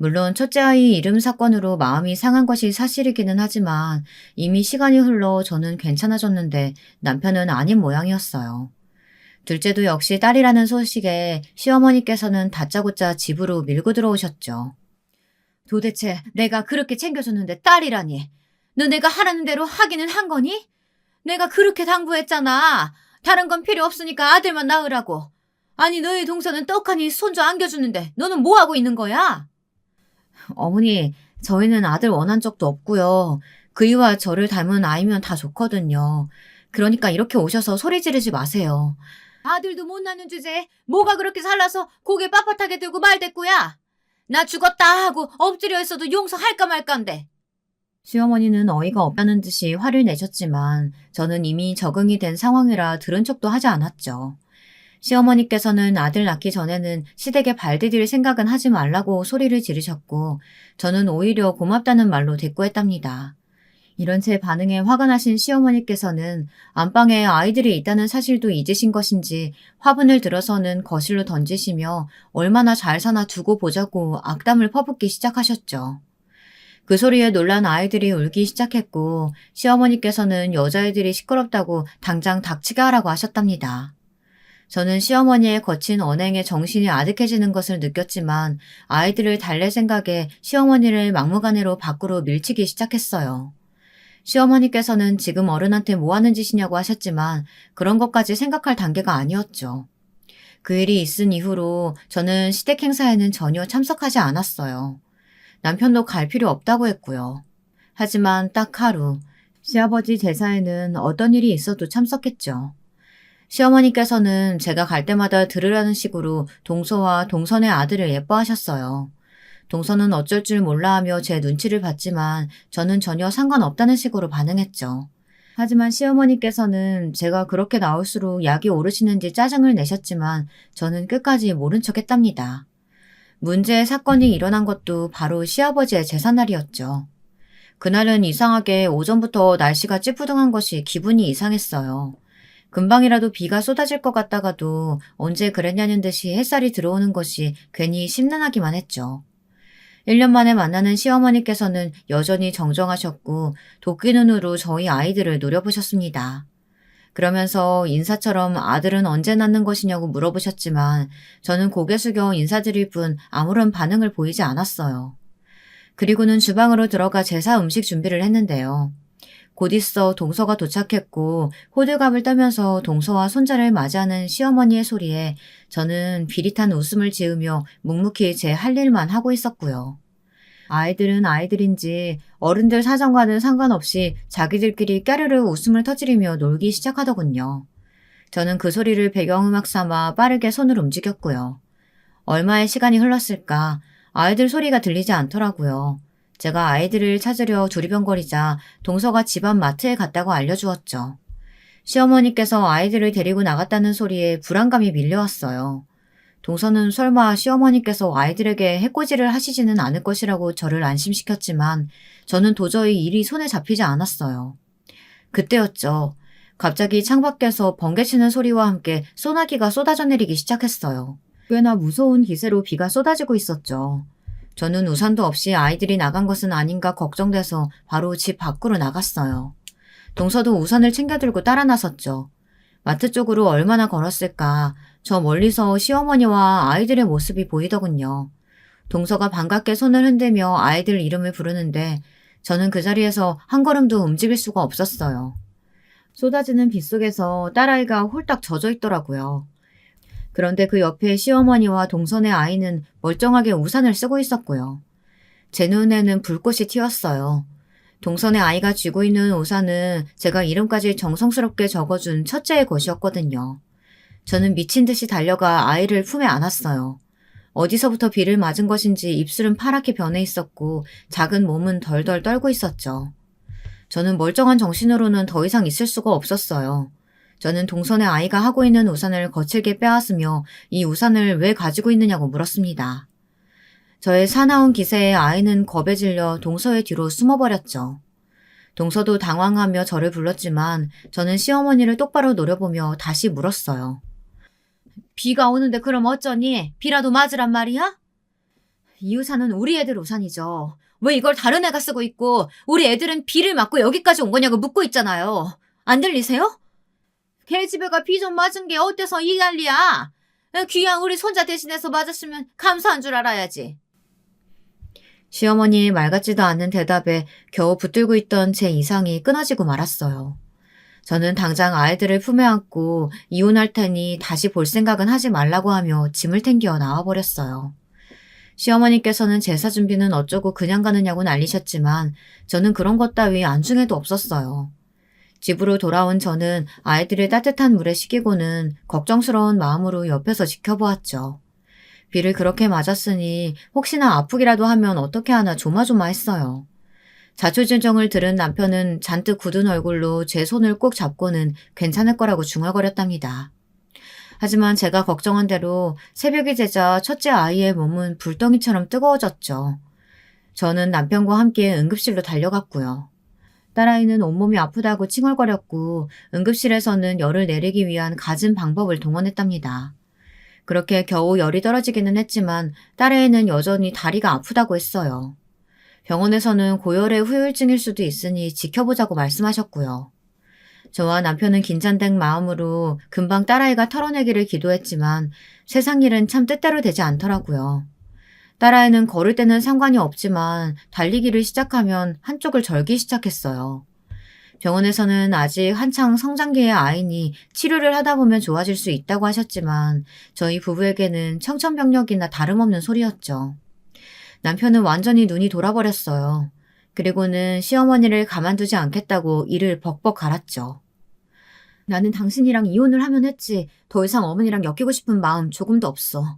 물론 첫째 아이 이름 사건으로 마음이 상한 것이 사실이기는 하지만 이미 시간이 흘러 저는 괜찮아졌는데 남편은 아닌 모양이었어요. 둘째도 역시 딸이라는 소식에 시어머니께서는 다짜고짜 집으로 밀고 들어오셨죠. 도대체 내가 그렇게 챙겨줬는데 딸이라니. 너 내가 하라는 대로 하기는 한 거니? 내가 그렇게 당부했잖아. 다른 건 필요 없으니까 아들만 낳으라고. 아니 너희 동서는 떡하니 손주 안겨주는데 너는 뭐하고 있는 거야? 어머니, 저희는 아들 원한 적도 없고요. 그이와 저를 닮은 아이면 다 좋거든요. 그러니까 이렇게 오셔서 소리 지르지 마세요. 아들도 못 낳는 주제에 뭐가 그렇게 살라서 고개 빳빳하게 들고 말대꾸야. 나 죽었다 하고 엎드려 있어도 용서할까 말까인데. 시어머니는 어이가 없다는 듯이 화를 내셨지만 저는 이미 적응이 된 상황이라 들은 척도 하지 않았죠. 시어머니께서는 아들 낳기 전에는 시댁에 발 디딜 생각은 하지 말라고 소리를 지르셨고 저는 오히려 고맙다는 말로 대꾸했답니다. 이런 제 반응에 화가 나신 시어머니께서는 안방에 아이들이 있다는 사실도 잊으신 것인지 화분을 들어서는 거실로 던지시며 얼마나 잘 사나 두고 보자고 악담을 퍼붓기 시작하셨죠. 그 소리에 놀란 아이들이 울기 시작했고 시어머니께서는 여자애들이 시끄럽다고 당장 닥치게 하라고 하셨답니다. 저는 시어머니의 거친 언행에 정신이 아득해지는 것을 느꼈지만 아이들을 달랠 생각에 시어머니를 막무가내로 밖으로 밀치기 시작했어요. 시어머니께서는 지금 어른한테 뭐 하는 짓이냐고 하셨지만 그런 것까지 생각할 단계가 아니었죠. 그 일이 있은 이후로 저는 시댁 행사에는 전혀 참석하지 않았어요. 남편도 갈 필요 없다고 했고요. 하지만 딱 하루, 시아버지 제사에는 어떤 일이 있어도 참석했죠. 시어머니께서는 제가 갈 때마다 들으라는 식으로 동서와 동선의 아들을 예뻐하셨어요. 동서는 어쩔 줄 몰라 하며 제 눈치를 봤지만 저는 전혀 상관없다는 식으로 반응했죠. 하지만 시어머니께서는 제가 그렇게 나올수록 약이 오르시는지 짜증을 내셨지만 저는 끝까지 모른 척 했답니다. 문제의 사건이 일어난 것도 바로 시아버지의 제삿날이었죠. 그날은 이상하게 오전부터 날씨가 찌뿌둥한 것이 기분이 이상했어요. 금방이라도 비가 쏟아질 것 같다가도 언제 그랬냐는 듯이 햇살이 들어오는 것이 괜히 심란하기만 했죠. 1년 만에 만나는 시어머니께서는 여전히 정정하셨고 도끼 눈으로 저희 아이들을 노려보셨습니다. 그러면서 인사처럼 아들은 언제 낳는 것이냐고 물어보셨지만 저는 고개 숙여 인사드릴 뿐 아무런 반응을 보이지 않았어요. 그리고는 주방으로 들어가 제사 음식 준비를 했는데요. 곧 있어 동서가 도착했고 호들갑을 떨면서 동서와 손자를 맞이하는 시어머니의 소리에 저는 비릿한 웃음을 지으며 묵묵히 제 할 일만 하고 있었고요. 아이들은 아이들인지 어른들 사정과는 상관없이 자기들끼리 까르르 웃음을 터뜨리며 놀기 시작하더군요. 저는 그 소리를 배경음악 삼아 빠르게 손을 움직였고요. 얼마의 시간이 흘렀을까 아이들 소리가 들리지 않더라고요. 제가 아이들을 찾으려 두리번거리자 동서가 집안 마트에 갔다고 알려주었죠. 시어머니께서 아이들을 데리고 나갔다는 소리에 불안감이 밀려왔어요. 동서는 설마 시어머니께서 아이들에게 해코지를 하시지는 않을 것이라고 저를 안심시켰지만 저는 도저히 일이 손에 잡히지 않았어요. 그때였죠. 갑자기 창밖에서 번개치는 소리와 함께 소나기가 쏟아져 내리기 시작했어요. 꽤나 무서운 기세로 비가 쏟아지고 있었죠. 저는 우산도 없이 아이들이 나간 것은 아닌가 걱정돼서 바로 집 밖으로 나갔어요. 동서도 우산을 챙겨 들고 따라 나섰죠. 마트 쪽으로 얼마나 걸었을까. 저 멀리서 시어머니와 아이들의 모습이 보이더군요. 동서가 반갑게 손을 흔들며 아이들 이름을 부르는데 저는 그 자리에서 한 걸음도 움직일 수가 없었어요. 쏟아지는 빗속에서 딸아이가 홀딱 젖어 있더라고요. 그런데 그 옆에 시어머니와 동선의 아이는 멀쩡하게 우산을 쓰고 있었고요. 제 눈에는 불꽃이 튀었어요. 동선의 아이가 쥐고 있는 우산은 제가 이름까지 정성스럽게 적어준 첫째의 것이었거든요. 저는 미친 듯이 달려가 아이를 품에 안았어요. 어디서부터 비를 맞은 것인지 입술은 파랗게 변해 있었고 작은 몸은 덜덜 떨고 있었죠. 저는 멀쩡한 정신으로는 더 이상 있을 수가 없었어요. 저는 동선의 아이가 하고 있는 우산을 거칠게 빼앗으며 이 우산을 왜 가지고 있느냐고 물었습니다. 저의 사나운 기세에 아이는 겁에 질려 동서의 뒤로 숨어버렸죠. 동서도 당황하며 저를 불렀지만 저는 시어머니를 똑바로 노려보며 다시 물었어요. 비가 오는데 그럼 어쩌니? 비라도 맞으란 말이야? 이 우산은 우리 애들 우산이죠. 왜 이걸 다른 애가 쓰고 있고 우리 애들은 비를 맞고 여기까지 온 거냐고 묻고 있잖아요. 안 들리세요? 걔 집애가 비 좀 맞은 게 어때서 이 난리야? 귀한 우리 손자 대신해서 맞았으면 감사한 줄 알아야지. 시어머니의 말 같지도 않은 대답에 겨우 붙들고 있던 제 이상이 끊어지고 말았어요. 저는 당장 아이들을 품에 안고 이혼할 테니 다시 볼 생각은 하지 말라고 하며 짐을 챙겨 나와버렸어요. 시어머니께서는 제사 준비는 어쩌고 그냥 가느냐고 난리셨지만 저는 그런 것 따위 안중에도 없었어요. 집으로 돌아온 저는 아이들을 따뜻한 물에 식히고는 걱정스러운 마음으로 옆에서 지켜보았죠. 비를 그렇게 맞았으니 혹시나 아프기라도 하면 어떻게 하나 조마조마했어요. 자초지종을 들은 남편은 잔뜩 굳은 얼굴로 제 손을 꼭 잡고는 괜찮을 거라고 중얼거렸답니다. 하지만 제가 걱정한 대로 새벽이 되자 첫째 아이의 몸은 불덩이처럼 뜨거워졌죠. 저는 남편과 함께 응급실로 달려갔고요. 딸아이는 온몸이 아프다고 칭얼거렸고 응급실에서는 열을 내리기 위한 갖은 방법을 동원했답니다. 그렇게 겨우 열이 떨어지기는 했지만 딸애는 여전히 다리가 아프다고 했어요. 병원에서는 고열의 후유증일 수도 있으니 지켜보자고 말씀하셨고요. 저와 남편은 긴장된 마음으로 금방 딸아이가 털어내기를 기도했지만 세상 일은 참 뜻대로 되지 않더라고요. 딸아이는 걸을 때는 상관이 없지만 달리기를 시작하면 한쪽을 절기 시작했어요. 병원에서는 아직 한창 성장기의 아이니 치료를 하다 보면 좋아질 수 있다고 하셨지만 저희 부부에게는 청천벽력이나 다름없는 소리였죠. 남편은 완전히 눈이 돌아버렸어요. 그리고는 시어머니를 가만두지 않겠다고 이를 벅벅 갈았죠. 나는 당신이랑 이혼을 하면 했지 더 이상 어머니랑 엮이고 싶은 마음 조금도 없어.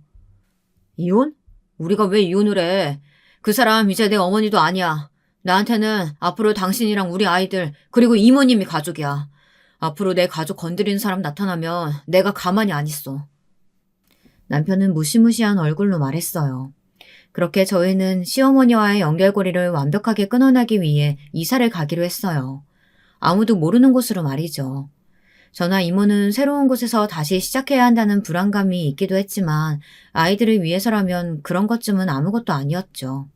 이혼? 우리가 왜 이혼을 해? 그 사람 이제 내 어머니도 아니야. 나한테는 앞으로 당신이랑 우리 아이들 그리고 이모님이 가족이야. 앞으로 내 가족 건드리는 사람 나타나면 내가 가만히 안 있어. 남편은 무시무시한 얼굴로 말했어요. 그렇게 저희는 시어머니와의 연결고리를 완벽하게 끊어내기 위해 이사를 가기로 했어요. 아무도 모르는 곳으로 말이죠. 저나 이모는 새로운 곳에서 다시 시작해야 한다는 불안감이 있기도 했지만 아이들을 위해서라면 그런 것쯤은 아무것도 아니었죠.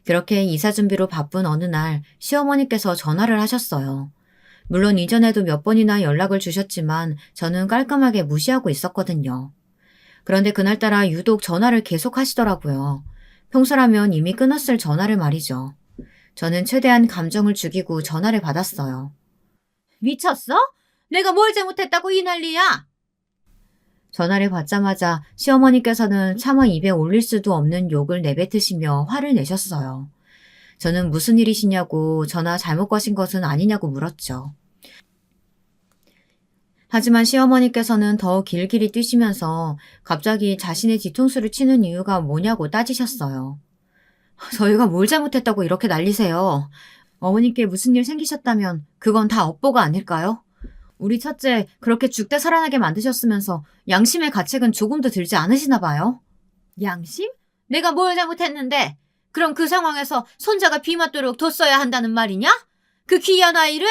그렇게 이사 준비로 바쁜 어느 날 시어머니께서 전화를 하셨어요. 물론 이전에도 몇 번이나 연락을 주셨지만 저는 깔끔하게 무시하고 있었거든요. 그런데 그날따라 유독 전화를 계속 하시더라고요. 평소라면 이미 끊었을 전화를 말이죠. 저는 최대한 감정을 죽이고 전화를 받았어요. 미쳤어? 내가 뭘 잘못했다고 이 난리야? 전화를 받자마자 시어머니께서는 차마 입에 올릴 수도 없는 욕을 내뱉으시며 화를 내셨어요. 저는 무슨 일이시냐고 전화 잘못 거신 것은 아니냐고 물었죠. 하지만 시어머니께서는 더 길길이 뛰시면서 갑자기 자신의 뒤통수를 치는 이유가 뭐냐고 따지셨어요. 저희가 뭘 잘못했다고 이렇게 난리세요. 어머니께 무슨 일 생기셨다면 그건 다 업보가 아닐까요? 우리 첫째 그렇게 죽되 살아나게 만드셨으면서 양심의 가책은 조금도 들지 않으시나 봐요. 양심? 내가 뭘 잘못했는데? 그럼 그 상황에서 손자가 비 맞도록 뒀어야 한다는 말이냐? 그 귀한 아이를?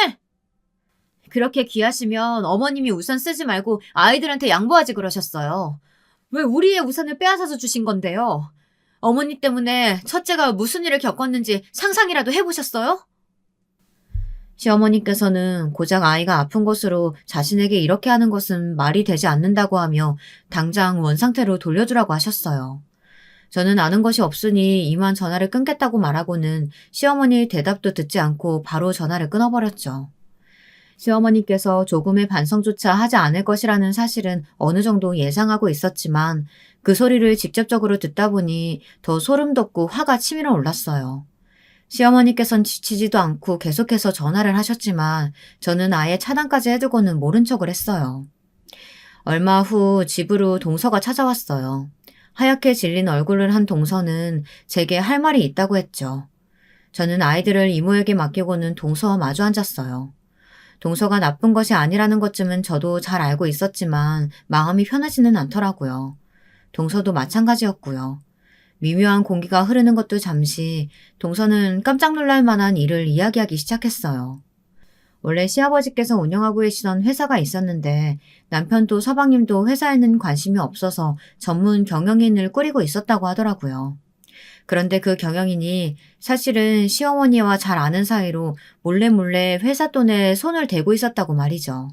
그렇게 귀하시면 어머님이 우산 쓰지 말고 아이들한테 양보하지 그러셨어요. 왜 우리의 우산을 빼앗아서 주신 건데요? 어머니 때문에 첫째가 무슨 일을 겪었는지 상상이라도 해보셨어요? 시어머니께서는 고작 아이가 아픈 것으로 자신에게 이렇게 하는 것은 말이 되지 않는다고 하며 당장 원상태로 돌려주라고 하셨어요. 저는 아는 것이 없으니 이만 전화를 끊겠다고 말하고는 시어머니의 대답도 듣지 않고 바로 전화를 끊어버렸죠. 시어머니께서 조금의 반성조차 하지 않을 것이라는 사실은 어느 정도 예상하고 있었지만 그 소리를 직접적으로 듣다 보니 더 소름 돋고 화가 치밀어 올랐어요. 시어머니께선 지치지도 않고 계속해서 전화를 하셨지만 저는 아예 차단까지 해두고는 모른 척을 했어요. 얼마 후 집으로 동서가 찾아왔어요. 하얗게 질린 얼굴을 한 동서는 제게 할 말이 있다고 했죠. 저는 아이들을 이모에게 맡기고는 동서와 마주 앉았어요. 동서가 나쁜 것이 아니라는 것쯤은 저도 잘 알고 있었지만 마음이 편하지는 않더라고요. 동서도 마찬가지였고요. 미묘한 공기가 흐르는 것도 잠시 동서는 깜짝 놀랄 만한 일을 이야기하기 시작했어요. 원래 시아버지께서 운영하고 계시던 회사가 있었는데 남편도 서방님도 회사에는 관심이 없어서 전문 경영인을 꾸리고 있었다고 하더라고요. 그런데 그 경영인이 사실은 시어머니와 잘 아는 사이로 몰래 회사 돈에 손을 대고 있었다고 말이죠.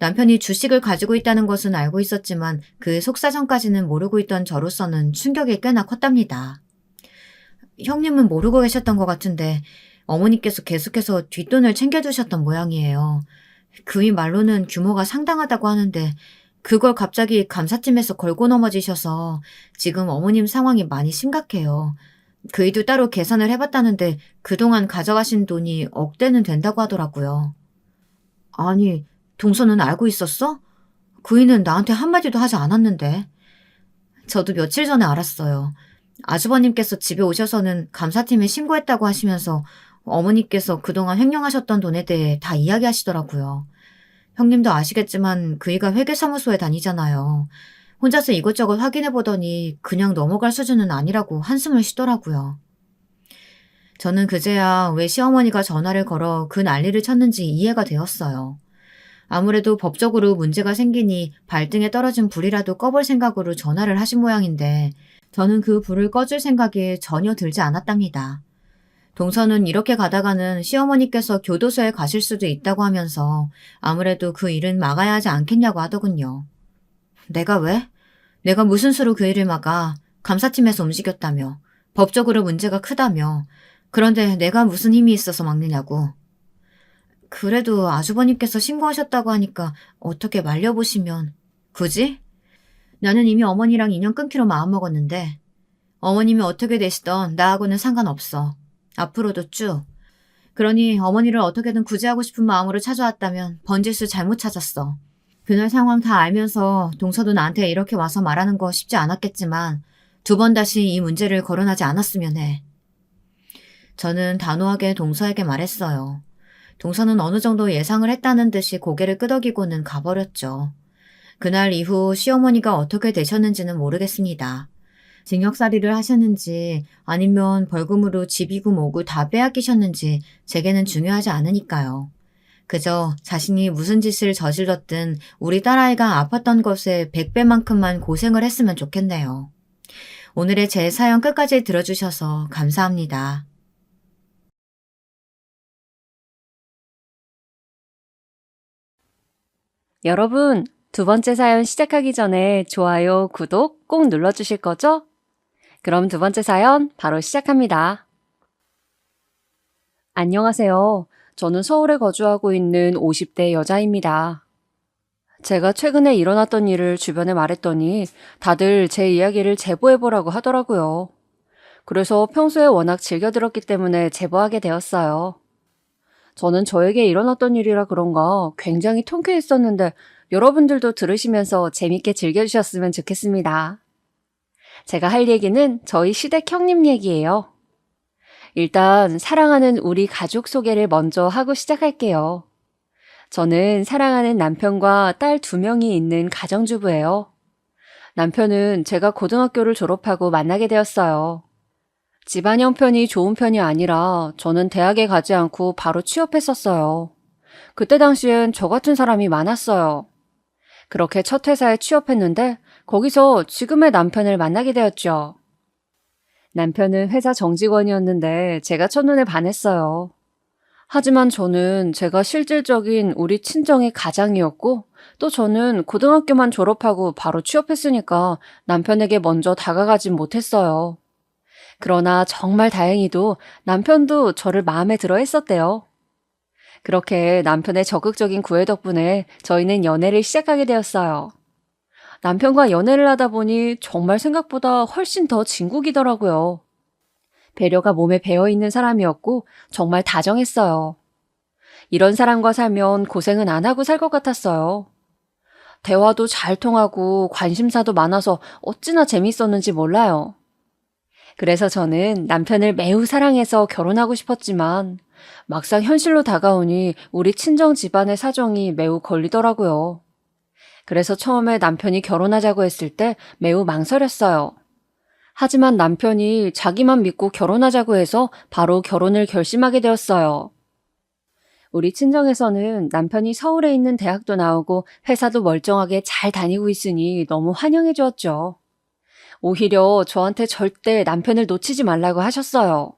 남편이 주식을 가지고 있다는 것은 알고 있었지만 그 속사정까지는 모르고 있던 저로서는 충격이 꽤나 컸답니다. 형님은 모르고 계셨던 것 같은데 어머니께서 계속해서 뒷돈을 챙겨주셨던 모양이에요. 그의 말로는 규모가 상당하다고 하는데 그걸 갑자기 감사팀에서 걸고 넘어지셔서 지금 어머님 상황이 많이 심각해요. 그이도 따로 계산을 해봤다는데 그동안 가져가신 돈이 억대는 된다고 하더라고요. 아니, 동서는 알고 있었어? 그이는 나한테 한마디도 하지 않았는데. 저도 며칠 전에 알았어요. 아주버님께서 집에 오셔서는 감사팀에 신고했다고 하시면서 어머니께서 그동안 횡령하셨던 돈에 대해 다 이야기하시더라고요. 형님도 아시겠지만 그이가 회계사무소에 다니잖아요. 혼자서 이것저것 확인해 보더니 그냥 넘어갈 수준은 아니라고 한숨을 쉬더라고요. 저는 그제야 왜 시어머니가 전화를 걸어 그 난리를 쳤는지 이해가 되었어요. 아무래도 법적으로 문제가 생기니 발등에 떨어진 불이라도 꺼볼 생각으로 전화를 하신 모양인데 저는 그 불을 꺼줄 생각이 전혀 들지 않았답니다. 동서는 이렇게 가다가는 시어머니께서 교도소에 가실 수도 있다고 하면서 아무래도 그 일은 막아야 하지 않겠냐고 하더군요. 내가 왜? 내가 무슨 수로 그 일을 막아? 감사팀에서 움직였다며. 법적으로 문제가 크다며. 그런데 내가 무슨 힘이 있어서 막느냐고. 그래도 아주버님께서 신고하셨다고 하니까 어떻게 말려보시면. 굳이? 나는 이미 어머니랑 인연 끊기로 마음먹었는데 어머님이 어떻게 되시던 나하고는 상관없어. 앞으로도 쭉. 그러니 어머니를 어떻게든 구제하고 싶은 마음으로 찾아왔다면 번지수 잘못 찾았어. 그날 상황 다 알면서 동서도 나한테 이렇게 와서 말하는 거 쉽지 않았겠지만 두 번 다시 이 문제를 거론하지 않았으면 해. 저는 단호하게 동서에게 말했어요. 동서는 어느 정도 예상을 했다는 듯이 고개를 끄덕이고는 가버렸죠. 그날 이후 시어머니가 어떻게 되셨는지는 모르겠습니다. 징역살이를 하셨는지 아니면 벌금으로 집이고 뭐고 다 빼앗기셨는지 제게는 중요하지 않으니까요. 그저 자신이 무슨 짓을 저질렀든 우리 딸아이가 아팠던 것에 100배만큼만 고생을 했으면 좋겠네요. 오늘의 제 사연 끝까지 들어주셔서 감사합니다. 여러분, 두 번째 사연 시작하기 전에 좋아요, 구독 꼭 눌러주실 거죠? 그럼 두 번째 사연 바로 시작합니다. 안녕하세요. 저는 서울에 거주하고 있는 50대 여자입니다. 제가 최근에 일어났던 일을 주변에 말했더니 다들 제 이야기를 제보해보라고 하더라고요. 그래서 평소에 워낙 즐겨 들었기 때문에 제보하게 되었어요. 저는 저에게 일어났던 일이라 그런가 굉장히 통쾌했었는데 여러분들도 들으시면서 재밌게 즐겨주셨으면 좋겠습니다. 제가 할 얘기는 저희 시댁 형님 얘기예요. 일단 사랑하는 우리 가족 소개를 먼저 하고 시작할게요. 저는 사랑하는 남편과 딸 2명이 있는 가정주부예요. 남편은 제가 고등학교를 졸업하고 만나게 되었어요. 집안 형편이 좋은 편이 아니라 저는 대학에 가지 않고 바로 취업했었어요. 그때 당시엔 저 같은 사람이 많았어요. 그렇게 첫 회사에 취업했는데 거기서 지금의 남편을 만나게 되었죠. 남편은 회사 정직원이었는데 제가 첫눈에 반했어요. 하지만 저는 제가 실질적인 우리 친정의 가장이었고 또 저는 고등학교만 졸업하고 바로 취업했으니까 남편에게 먼저 다가가진 못했어요. 그러나 정말 다행히도 남편도 저를 마음에 들어 했었대요. 그렇게 남편의 적극적인 구애 덕분에 저희는 연애를 시작하게 되었어요. 남편과 연애를 하다 보니 정말 생각보다 훨씬 더 진국이더라고요. 배려가 몸에 배어있는 사람이었고 정말 다정했어요. 이런 사람과 살면 고생은 안 하고 살 것 같았어요. 대화도 잘 통하고 관심사도 많아서 어찌나 재밌었는지 몰라요. 그래서 저는 남편을 매우 사랑해서 결혼하고 싶었지만 막상 현실로 다가오니 우리 친정 집안의 사정이 매우 걸리더라고요. 그래서 처음에 남편이 결혼하자고 했을 때 매우 망설였어요. 하지만 남편이 자기만 믿고 결혼하자고 해서 바로 결혼을 결심하게 되었어요. 우리 친정에서는 남편이 서울에 있는 대학도 나오고 회사도 멀쩡하게 잘 다니고 있으니 너무 환영해 주었죠. 오히려 저한테 절대 남편을 놓치지 말라고 하셨어요.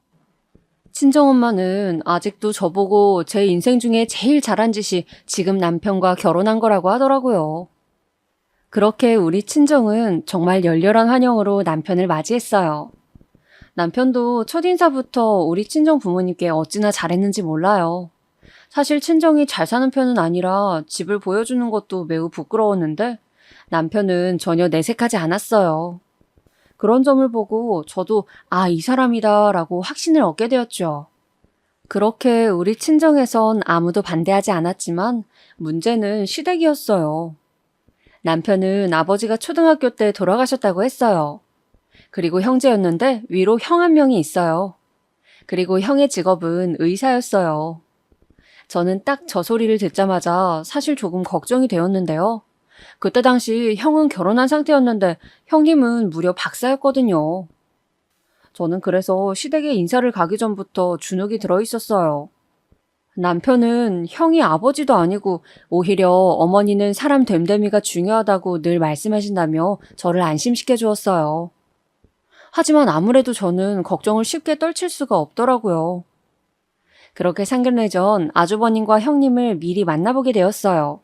친정엄마는 아직도 저보고 제 인생 중에 제일 잘한 짓이 지금 남편과 결혼한 거라고 하더라고요. 그렇게 우리 친정은 정말 열렬한 환영으로 남편을 맞이했어요. 남편도 첫인사부터 우리 친정 부모님께 어찌나 잘했는지 몰라요. 사실 친정이 잘 사는 편은 아니라 집을 보여주는 것도 매우 부끄러웠는데 남편은 전혀 내색하지 않았어요. 그런 점을 보고 저도 이 사람이다 라고 확신을 얻게 되었죠. 그렇게 우리 친정에선 아무도 반대하지 않았지만 문제는 시댁이었어요. 남편은 아버지가 초등학교 때 돌아가셨다고 했어요. 그리고 형제였는데 위로 형 한 명이 있어요. 그리고 형의 직업은 의사였어요. 저는 딱 저 소리를 듣자마자 사실 조금 걱정이 되었는데요. 그때 당시 형은 결혼한 상태였는데 형님은 무려 박사였거든요. 저는 그래서 시댁에 인사를 가기 전부터 주눅이 들어 있었어요. 남편은 형이 아버지도 아니고 오히려 어머니는 사람 됨됨이가 중요하다고 늘 말씀하신다며 저를 안심시켜 주었어요. 하지만 아무래도 저는 걱정을 쉽게 떨칠 수가 없더라고요. 그렇게 상견례 전 아주버님과 형님을 미리 만나보게 되었어요.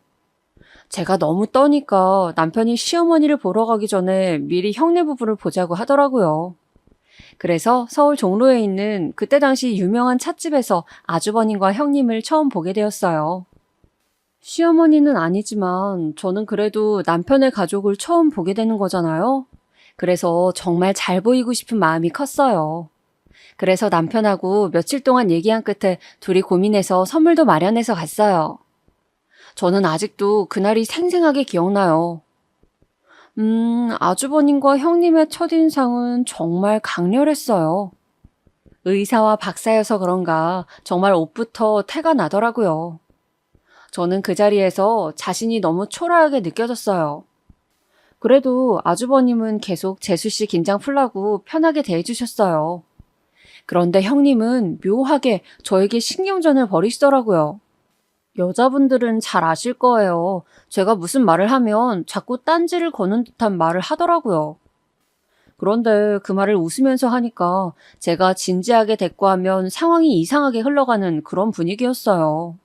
제가 너무 떠니까 남편이 시어머니를 보러 가기 전에 미리 형네 부부를 보자고 하더라고요. 그래서 서울 종로에 있는 그때 당시 유명한 찻집에서 아주버님과 형님을 처음 보게 되었어요. 시어머니는 아니지만 저는 그래도 남편의 가족을 처음 보게 되는 거잖아요. 그래서 정말 잘 보이고 싶은 마음이 컸어요. 그래서 남편하고 며칠 동안 얘기한 끝에 둘이 고민해서 선물도 마련해서 갔어요. 저는 아직도 그날이 생생하게 기억나요. 아주버님과 형님의 첫인상은 정말 강렬했어요. 의사와 박사여서 그런가 정말 옷부터 태가 나더라고요. 저는 그 자리에서 자신이 너무 초라하게 느껴졌어요. 그래도 아주버님은 계속 재수 씨 긴장 풀라고 편하게 대해주셨어요. 그런데 형님은 묘하게 저에게 신경전을 벌이시더라고요. 여자분들은 잘 아실 거예요. 제가 무슨 말을 하면 자꾸 딴지를 거는 듯한 말을 하더라고요. 그런데 그 말을 웃으면서 하니까 제가 진지하게 대꾸하면 상황이 이상하게 흘러가는 그런 분위기였어요.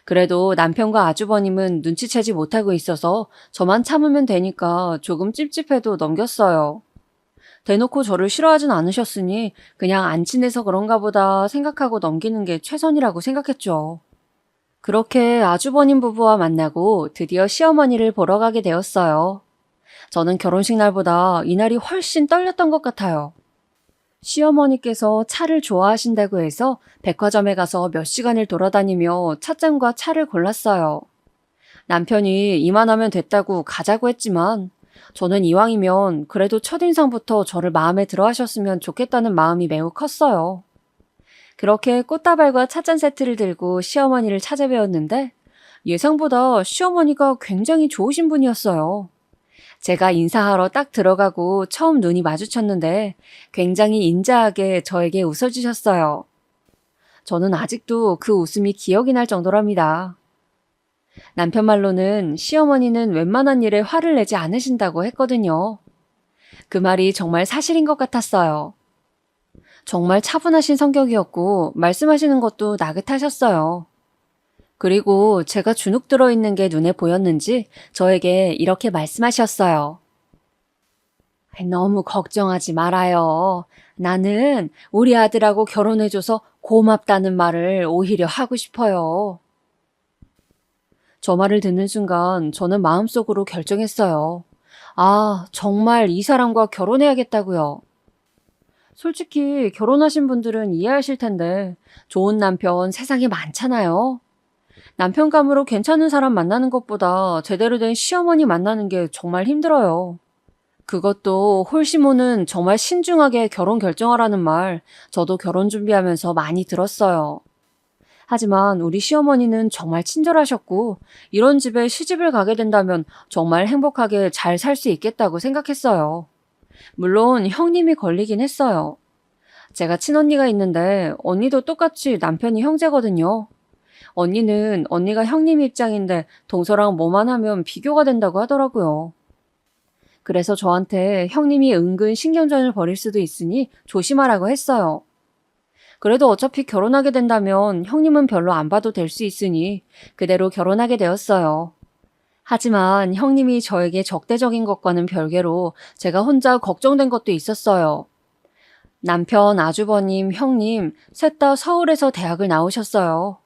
그래도 남편과 아주버님은 눈치채지 못하고 있어서 저만 참으면 되니까 조금 찝찝해도 넘겼어요. 대놓고 저를 싫어하진 않으셨으니 그냥 안 친해서 그런가 보다 생각하고 넘기는 게 최선이라고 생각했죠. 그렇게 아주버님 부부와 만나고 드디어 시어머니를 보러 가게 되었어요. 저는 결혼식 날보다 이날이 훨씬 떨렸던 것 같아요. 시어머니께서 차를 좋아하신다고 해서 백화점에 가서 몇 시간을 돌아다니며 찻잔과 차를 골랐어요. 남편이 이만하면 됐다고 가자고 했지만 저는 이왕이면 그래도 첫인상부터 저를 마음에 들어 하셨으면 좋겠다는 마음이 매우 컸어요. 그렇게 꽃다발과 찻잔 세트를 들고 시어머니를 찾아뵈었는데 예상보다 시어머니가 굉장히 좋으신 분이었어요. 제가 인사하러 딱 들어가고 처음 눈이 마주쳤는데 굉장히 인자하게 저에게 웃어주셨어요. 저는 아직도 그 웃음이 기억이 날 정도랍니다. 남편 말로는 시어머니는 웬만한 일에 화를 내지 않으신다고 했거든요. 그 말이 정말 사실인 것 같았어요. 정말 차분하신 성격이었고 말씀하시는 것도 나긋하셨어요. 그리고 제가 주눅 들어있는 게 눈에 보였는지 저에게 이렇게 말씀하셨어요. 너무 걱정하지 말아요. 나는 우리 아들하고 결혼해줘서 고맙다는 말을 오히려 하고 싶어요. 저 말을 듣는 순간 저는 마음속으로 결정했어요. 아, 정말 이 사람과 결혼해야겠다고요. 솔직히 결혼하신 분들은 이해하실 텐데 좋은 남편 세상에 많잖아요. 남편감으로 괜찮은 사람 만나는 것보다 제대로 된 시어머니 만나는 게 정말 힘들어요. 그것도 홀시모는 정말 신중하게 결혼 결정하라는 말 저도 결혼 준비하면서 많이 들었어요. 하지만 우리 시어머니는 정말 친절하셨고 이런 집에 시집을 가게 된다면 정말 행복하게 잘 살 수 있겠다고 생각했어요. 물론 형님이 걸리긴 했어요. 제가 친언니가 있는데 언니도 똑같이 남편이 형제거든요. 언니는 언니가 형님 입장인데 동서랑 뭐만 하면 비교가 된다고 하더라고요. 그래서 저한테 형님이 은근 신경전을 벌일 수도 있으니 조심하라고 했어요. 그래도 어차피 결혼하게 된다면 형님은 별로 안 봐도 될 수 있으니 그대로 결혼하게 되었어요. 하지만 형님이 저에게 적대적인 것과는 별개로 제가 혼자 걱정된 것도 있었어요. 남편, 아주버님, 형님 셋 다 서울에서 대학을 나오셨어요.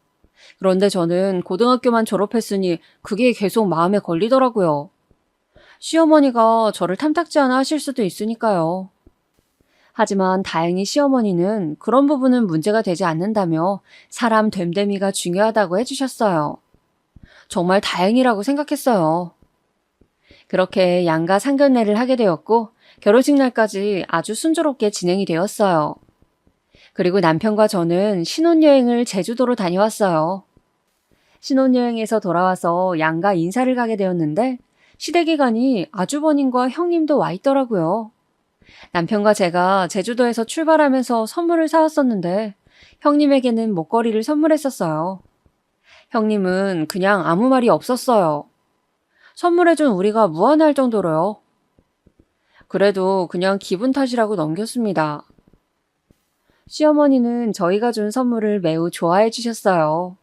그런데 저는 고등학교만 졸업했으니 그게 계속 마음에 걸리더라고요. 시어머니가 저를 탐탁지 않아 하실 수도 있으니까요. 하지만 다행히 시어머니는 그런 부분은 문제가 되지 않는다며 사람 됨됨이가 중요하다고 해주셨어요. 정말 다행이라고 생각했어요. 그렇게 양가 상견례를 하게 되었고 결혼식 날까지 아주 순조롭게 진행이 되었어요. 그리고 남편과 저는 신혼여행을 제주도로 다녀왔어요. 신혼여행에서 돌아와서 양가 인사를 가게 되었는데 시댁이가니 아주버님과 형님도 와 있더라고요. 남편과 제가 제주도에서 출발하면서 선물을 사왔었는데 형님에게는 목걸이를 선물했었어요. 형님은 그냥 아무 말이 없었어요. 선물해준 우리가 무안할 정도로요. 그래도 그냥 기분 탓이라고 넘겼습니다. 시어머니는 저희가 준 선물을 매우 좋아해 주셨어요.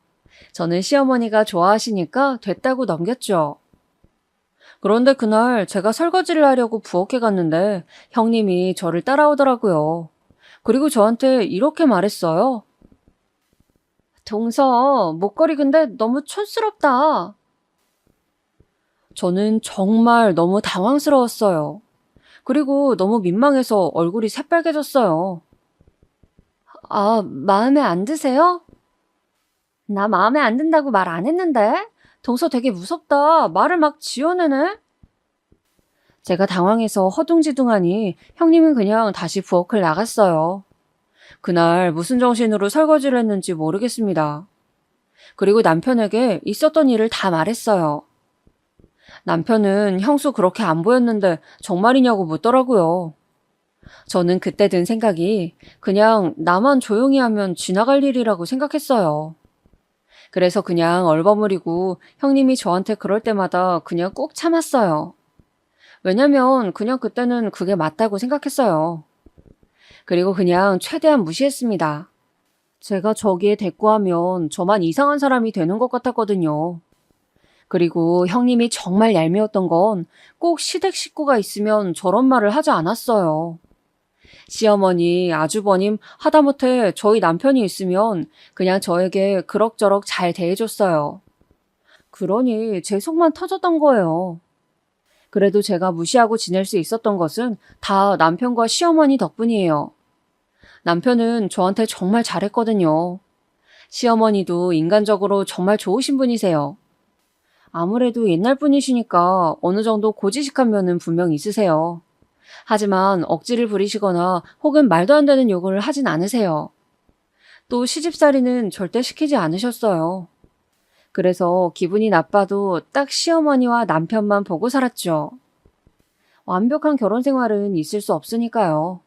저는 시어머니가 좋아하시니까 됐다고 넘겼죠. 그런데 그날 제가 설거지를 하려고 부엌에 갔는데 형님이 저를 따라오더라고요. 그리고 저한테 이렇게 말했어요. 동서, 목걸이 근데 너무 촌스럽다. 저는 정말 너무 당황스러웠어요. 그리고 너무 민망해서 얼굴이 새빨개졌어요. 아, 마음에 안 드세요? 나 마음에 안 든다고 말 안 했는데? 동서 되게 무섭다. 말을 막 지어내네? 제가 당황해서 허둥지둥하니 형님은 그냥 다시 부엌을 나갔어요. 그날 무슨 정신으로 설거지를 했는지 모르겠습니다. 그리고 남편에게 있었던 일을 다 말했어요. 남편은 형수 그렇게 안 보였는데 정말이냐고 묻더라고요. 저는 그때 든 생각이 그냥 나만 조용히 하면 지나갈 일이라고 생각했어요. 그래서 그냥 얼버무리고 형님이 저한테 그럴 때마다 그냥 꾹 참았어요. 왜냐면 그냥 그때는 그게 맞다고 생각했어요. 그리고 그냥 최대한 무시했습니다. 제가 저기에 대꾸하면 저만 이상한 사람이 되는 것 같았거든요. 그리고 형님이 정말 얄미웠던 건 꼭 시댁 식구가 있으면 저런 말을 하지 않았어요. 시어머니, 아주버님, 하다못해 저희 남편이 있으면 그냥 저에게 그럭저럭 잘 대해줬어요. 그러니 제 속만 터졌던 거예요. 그래도 제가 무시하고 지낼 수 있었던 것은 다 남편과 시어머니 덕분이에요. 남편은 저한테 정말 잘했거든요. 시어머니도 인간적으로 정말 좋으신 분이세요. 아무래도 옛날 분이시니까 어느 정도 고지식한 면은 분명 있으세요. 하지만 억지를 부리시거나 혹은 말도 안 되는 요구를 하진 않으세요. 또 시집살이는 절대 시키지 않으셨어요. 그래서 기분이 나빠도 딱 시어머니와 남편만 보고 살았죠. 완벽한 결혼 생활은 있을 수 없으니까요.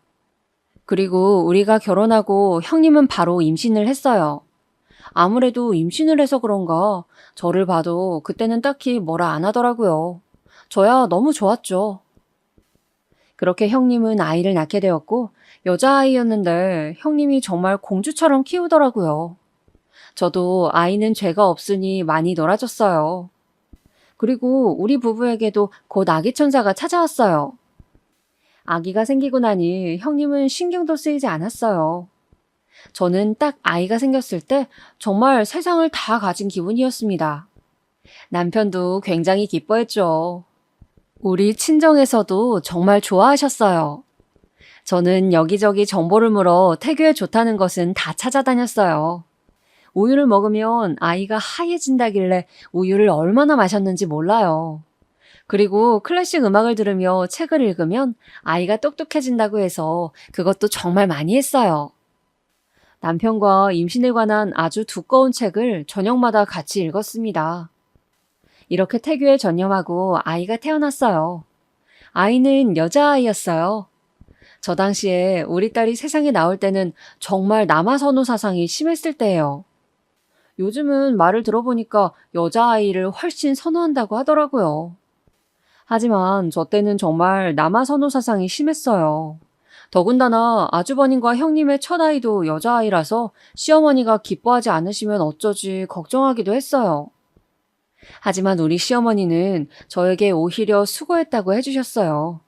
그리고 우리가 결혼하고 형님은 바로 임신을 했어요. 아무래도 임신을 해서 그런가 저를 봐도 그때는 딱히 뭐라 안 하더라고요. 저야 너무 좋았죠. 그렇게 형님은 아이를 낳게 되었고 여자아이였는데 형님이 정말 공주처럼 키우더라고요. 저도 아이는 죄가 없으니 많이 놀아줬어요. 그리고 우리 부부에게도 곧 아기 천사가 찾아왔어요. 아기가 생기고 나니 형님은 신경도 쓰이지 않았어요. 저는 딱 아이가 생겼을 때 정말 세상을 다 가진 기분이었습니다. 남편도 굉장히 기뻐했죠. 우리 친정에서도 정말 좋아하셨어요. 저는 여기저기 정보를 물어 태교에 좋다는 것은 다 찾아다녔어요. 우유를 먹으면 아이가 하얘진다길래 우유를 얼마나 마셨는지 몰라요. 그리고 클래식 음악을 들으며 책을 읽으면 아이가 똑똑해진다고 해서 그것도 정말 많이 했어요. 남편과 임신에 관한 아주 두꺼운 책을 저녁마다 같이 읽었습니다. 이렇게 태교에 전념하고 아이가 태어났어요. 아이는 여자아이였어요. 저 당시에 우리 딸이 세상에 나올 때는 정말 남아선호 사상이 심했을 때예요. 요즘은 말을 들어보니까 여자아이를 훨씬 선호한다고 하더라고요. 하지만 저 때는 정말 남아선호 사상이 심했어요. 더군다나 아주버님과 형님의 첫 아이도 여자아이라서 시어머니가 기뻐하지 않으시면 어쩌지 걱정하기도 했어요. 하지만 우리 시어머니는 저에게 오히려 수고했다고 해주셨어요.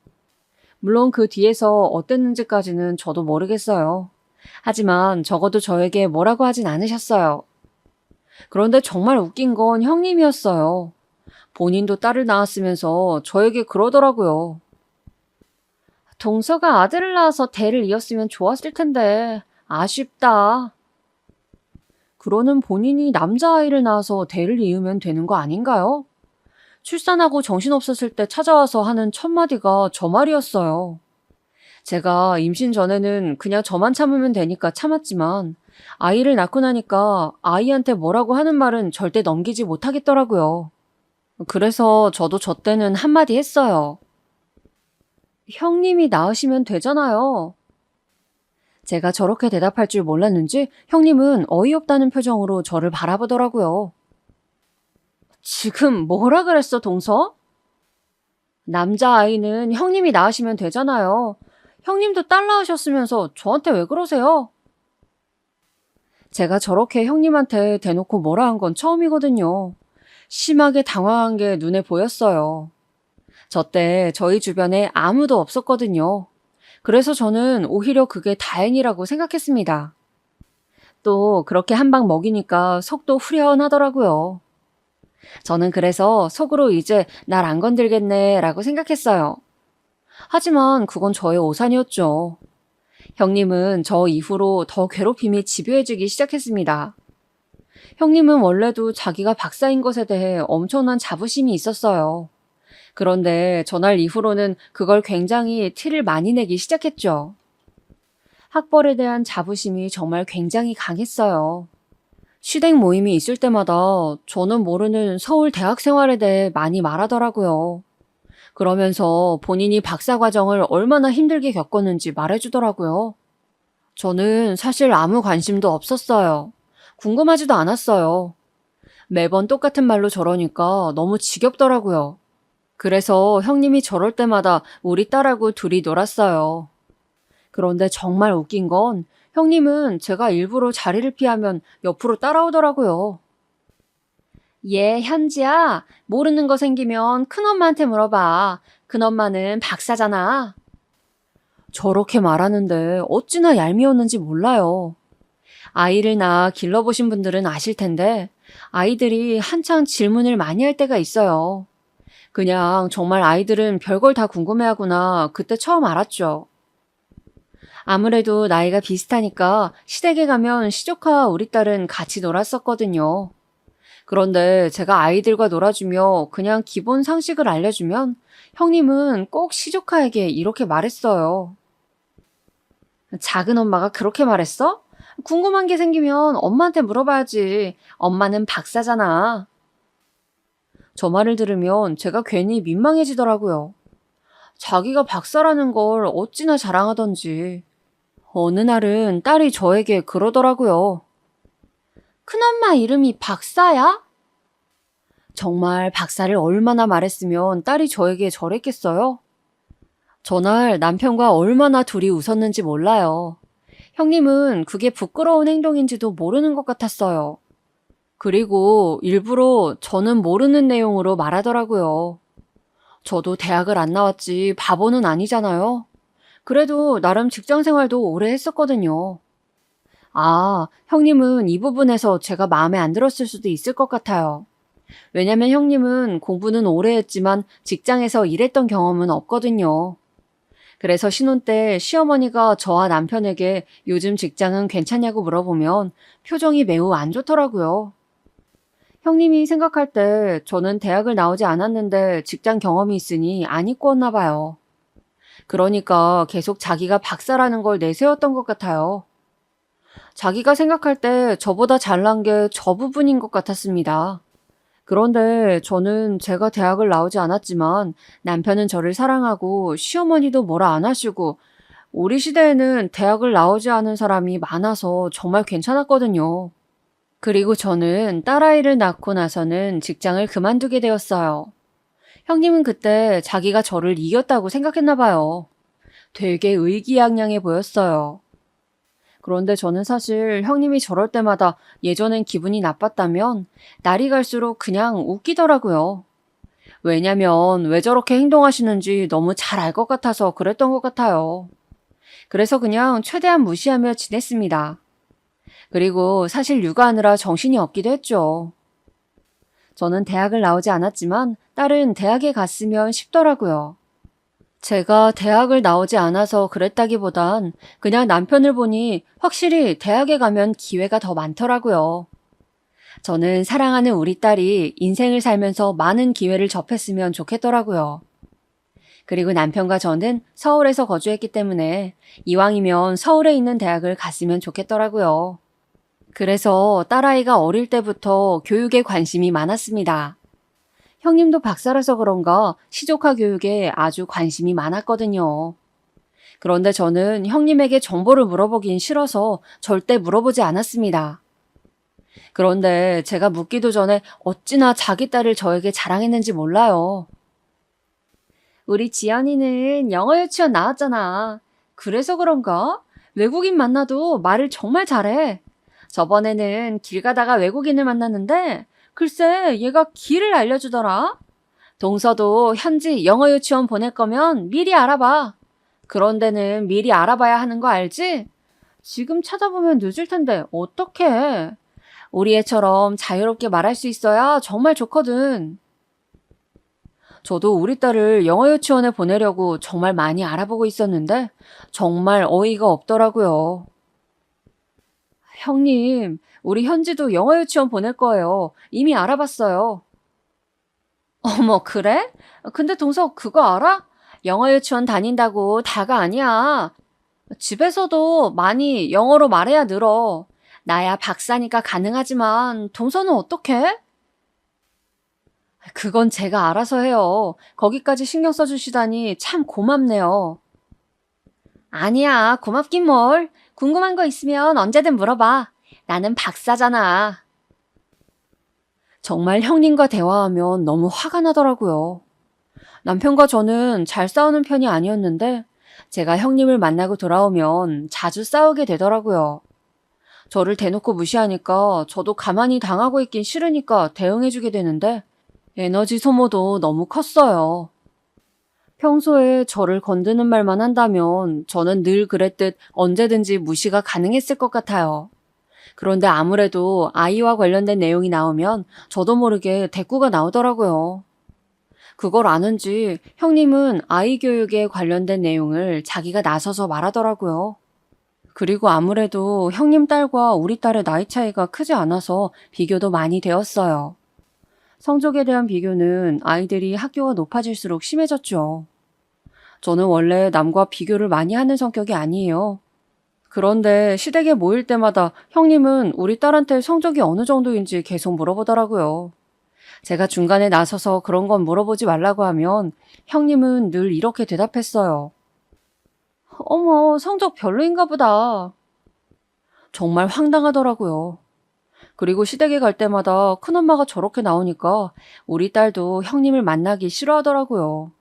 물론 그 뒤에서 어땠는지까지는 저도 모르겠어요. 하지만 적어도 저에게 뭐라고 하진 않으셨어요. 그런데 정말 웃긴 건 형님이었어요. 본인도 딸을 낳았으면서 저에게 그러더라고요. 동서가 아들을 낳아서 대를 이었으면 좋았을 텐데 아쉽다. 그러는 본인이 남자아이를 낳아서 대를 이으면 되는 거 아닌가요? 출산하고 정신없었을 때 찾아와서 하는 첫 마디가 저 말이었어요. 제가 임신 전에는 그냥 저만 참으면 되니까 참았지만 아이를 낳고 나니까 아이한테 뭐라고 하는 말은 절대 넘기지 못하겠더라고요. 그래서 저도 저 때는 한마디 했어요. 형님이 낳으시면 되잖아요. 제가 저렇게 대답할 줄 몰랐는지 형님은 어이없다는 표정으로 저를 바라보더라고요. 지금 뭐라 그랬어, 동서? 남자아이는 형님이 낳으시면 되잖아요. 형님도 딸 낳으셨으면서 저한테 왜 그러세요? 제가 저렇게 형님한테 대놓고 뭐라 한 건 처음이거든요. 심하게 당황한 게 눈에 보였어요. 저 때 저희 주변에 아무도 없었거든요. 그래서 저는 오히려 그게 다행이라고 생각했습니다. 또 그렇게 한 방 먹이니까 속도 후련하더라고요. 저는 그래서 속으로 이제 날 안 건들겠네 라고 생각했어요. 하지만 그건 저의 오산이었죠. 형님은 저 이후로 더 괴롭힘이 집요해지기 시작했습니다. 형님은 원래도 자기가 박사인 것에 대해 엄청난 자부심이 있었어요. 그런데 전날 이후로는 그걸 굉장히 티를 많이 내기 시작했죠. 학벌에 대한 자부심이 정말 굉장히 강했어요. 시댁 모임이 있을 때마다 저는 모르는 서울 대학 생활에 대해 많이 말하더라고요. 그러면서 본인이 박사 과정을 얼마나 힘들게 겪었는지 말해주더라고요. 저는 사실 아무 관심도 없었어요. 궁금하지도 않았어요. 매번 똑같은 말로 저러니까 너무 지겹더라고요. 그래서 형님이 저럴 때마다 우리 딸하고 둘이 놀았어요. 그런데 정말 웃긴 건 형님은 제가 일부러 자리를 피하면 옆으로 따라오더라고요. 얘 현지야, 모르는 거 생기면 큰엄마한테 물어봐. 큰엄마는 박사잖아. 저렇게 말하는데 어찌나 얄미웠는지 몰라요. 아이를 낳아 길러보신 분들은 아실 텐데 아이들이 한창 질문을 많이 할 때가 있어요. 그냥 정말 아이들은 별걸 다 궁금해하구나 그때 처음 알았죠. 아무래도 나이가 비슷하니까 시댁에 가면 시조카와 우리 딸은 같이 놀았었거든요. 그런데 제가 아이들과 놀아주며 그냥 기본 상식을 알려주면 형님은 꼭 시조카에게 이렇게 말했어요. 작은 엄마가 그렇게 말했어? 궁금한 게 생기면 엄마한테 물어봐야지. 엄마는 박사잖아. 저 말을 들으면 제가 괜히 민망해지더라고요. 자기가 박사라는 걸 어찌나 자랑하던지. 어느 날은 딸이 저에게 그러더라고요. 큰엄마 이름이 박사야? 정말 박사를 얼마나 말했으면 딸이 저에게 저랬겠어요? 전날 남편과 얼마나 둘이 웃었는지 몰라요. 형님은 그게 부끄러운 행동인지도 모르는 것 같았어요. 그리고 일부러 저는 모르는 내용으로 말하더라고요. 저도 대학을 안 나왔지 바보는 아니잖아요. 그래도 나름 직장 생활도 오래 했었거든요. 아, 형님은 이 부분에서 제가 마음에 안 들었을 수도 있을 것 같아요. 왜냐면 형님은 공부는 오래 했지만 직장에서 일했던 경험은 없거든요. 그래서 신혼 때 시어머니가 저와 남편에게 요즘 직장은 괜찮냐고 물어보면 표정이 매우 안 좋더라고요. 형님이 생각할 때 저는 대학을 나오지 않았는데 직장 경험이 있으니 안 이뻤나 봐요. 그러니까 계속 자기가 박사라는 걸 내세웠던 것 같아요. 자기가 생각할 때 저보다 잘난 게 저 부분인 것 같았습니다. 그런데 저는 제가 대학을 나오지 않았지만 남편은 저를 사랑하고 시어머니도 뭐라 안 하시고 우리 시대에는 대학을 나오지 않은 사람이 많아서 정말 괜찮았거든요. 그리고 저는 딸아이를 낳고 나서는 직장을 그만두게 되었어요. 형님은 그때 자기가 저를 이겼다고 생각했나 봐요. 되게 의기양양해 보였어요. 그런데 저는 사실 형님이 저럴 때마다 예전엔 기분이 나빴다면 날이 갈수록 그냥 웃기더라고요. 왜냐면 왜 저렇게 행동하시는지 너무 잘 알 것 같아서 그랬던 것 같아요. 그래서 그냥 최대한 무시하며 지냈습니다. 그리고 사실 육아하느라 정신이 없기도 했죠. 저는 대학을 나오지 않았지만 딸은 대학에 갔으면 싶더라고요. 제가 대학을 나오지 않아서 그랬다기보단 그냥 남편을 보니 확실히 대학에 가면 기회가 더 많더라고요. 저는 사랑하는 우리 딸이 인생을 살면서 많은 기회를 접했으면 좋겠더라고요. 그리고 남편과 저는 서울에서 거주했기 때문에 이왕이면 서울에 있는 대학을 갔으면 좋겠더라고요. 그래서 딸아이가 어릴 때부터 교육에 관심이 많았습니다. 형님도 박사라서 그런가 시조카 교육에 아주 관심이 많았거든요. 그런데 저는 형님에게 정보를 물어보긴 싫어서 절대 물어보지 않았습니다. 그런데 제가 묻기도 전에 어찌나 자기 딸을 저에게 자랑했는지 몰라요. 우리 지연이는 영어 유치원 나왔잖아. 그래서 그런가? 외국인 만나도 말을 정말 잘해. 저번에는 길 가다가 외국인을 만났는데 글쎄 얘가 길을 알려주더라. 동서도 현지 영어 유치원 보낼 거면 미리 알아봐. 그런 데는 미리 알아봐야 하는 거 알지? 지금 찾아보면 늦을 텐데 어떡해. 우리 애처럼 자유롭게 말할 수 있어야 정말 좋거든. 저도 우리 딸을 영어 유치원에 보내려고 정말 많이 알아보고 있었는데 정말 어이가 없더라고요. 형님, 우리 현지도 영어 유치원 보낼 거예요. 이미 알아봤어요. 어머, 그래? 근데 동서 그거 알아? 영어 유치원 다닌다고 다가 아니야. 집에서도 많이 영어로 말해야 늘어. 나야 박사니까 가능하지만 동서는 어떡해? 그건 제가 알아서 해요. 거기까지 신경 써주시다니 참 고맙네요. 아니야, 고맙긴 뭘. 궁금한 거 있으면 언제든 물어봐. 나는 박사잖아. 정말 형님과 대화하면 너무 화가 나더라고요. 남편과 저는 잘 싸우는 편이 아니었는데 제가 형님을 만나고 돌아오면 자주 싸우게 되더라고요. 저를 대놓고 무시하니까 저도 가만히 당하고 있긴 싫으니까 대응해주게 되는데 에너지 소모도 너무 컸어요. 평소에 저를 건드는 말만 한다면 저는 늘 그랬듯 언제든지 무시가 가능했을 것 같아요. 그런데 아무래도 아이와 관련된 내용이 나오면 저도 모르게 대꾸가 나오더라고요. 그걸 아는지 형님은 아이 교육에 관련된 내용을 자기가 나서서 말하더라고요. 그리고 아무래도 형님 딸과 우리 딸의 나이 차이가 크지 않아서 비교도 많이 되었어요. 성적에 대한 비교는 아이들이 학교가 높아질수록 심해졌죠. 저는 원래 남과 비교를 많이 하는 성격이 아니에요. 그런데 시댁에 모일 때마다 형님은 우리 딸한테 성적이 어느 정도인지 계속 물어보더라고요. 제가 중간에 나서서 그런 건 물어보지 말라고 하면 형님은 늘 이렇게 대답했어요. 어머, 성적 별로인가 보다. 정말 황당하더라고요. 그리고 시댁에 갈 때마다 큰엄마가 저렇게 나오니까 우리 딸도 형님을 만나기 싫어하더라고요.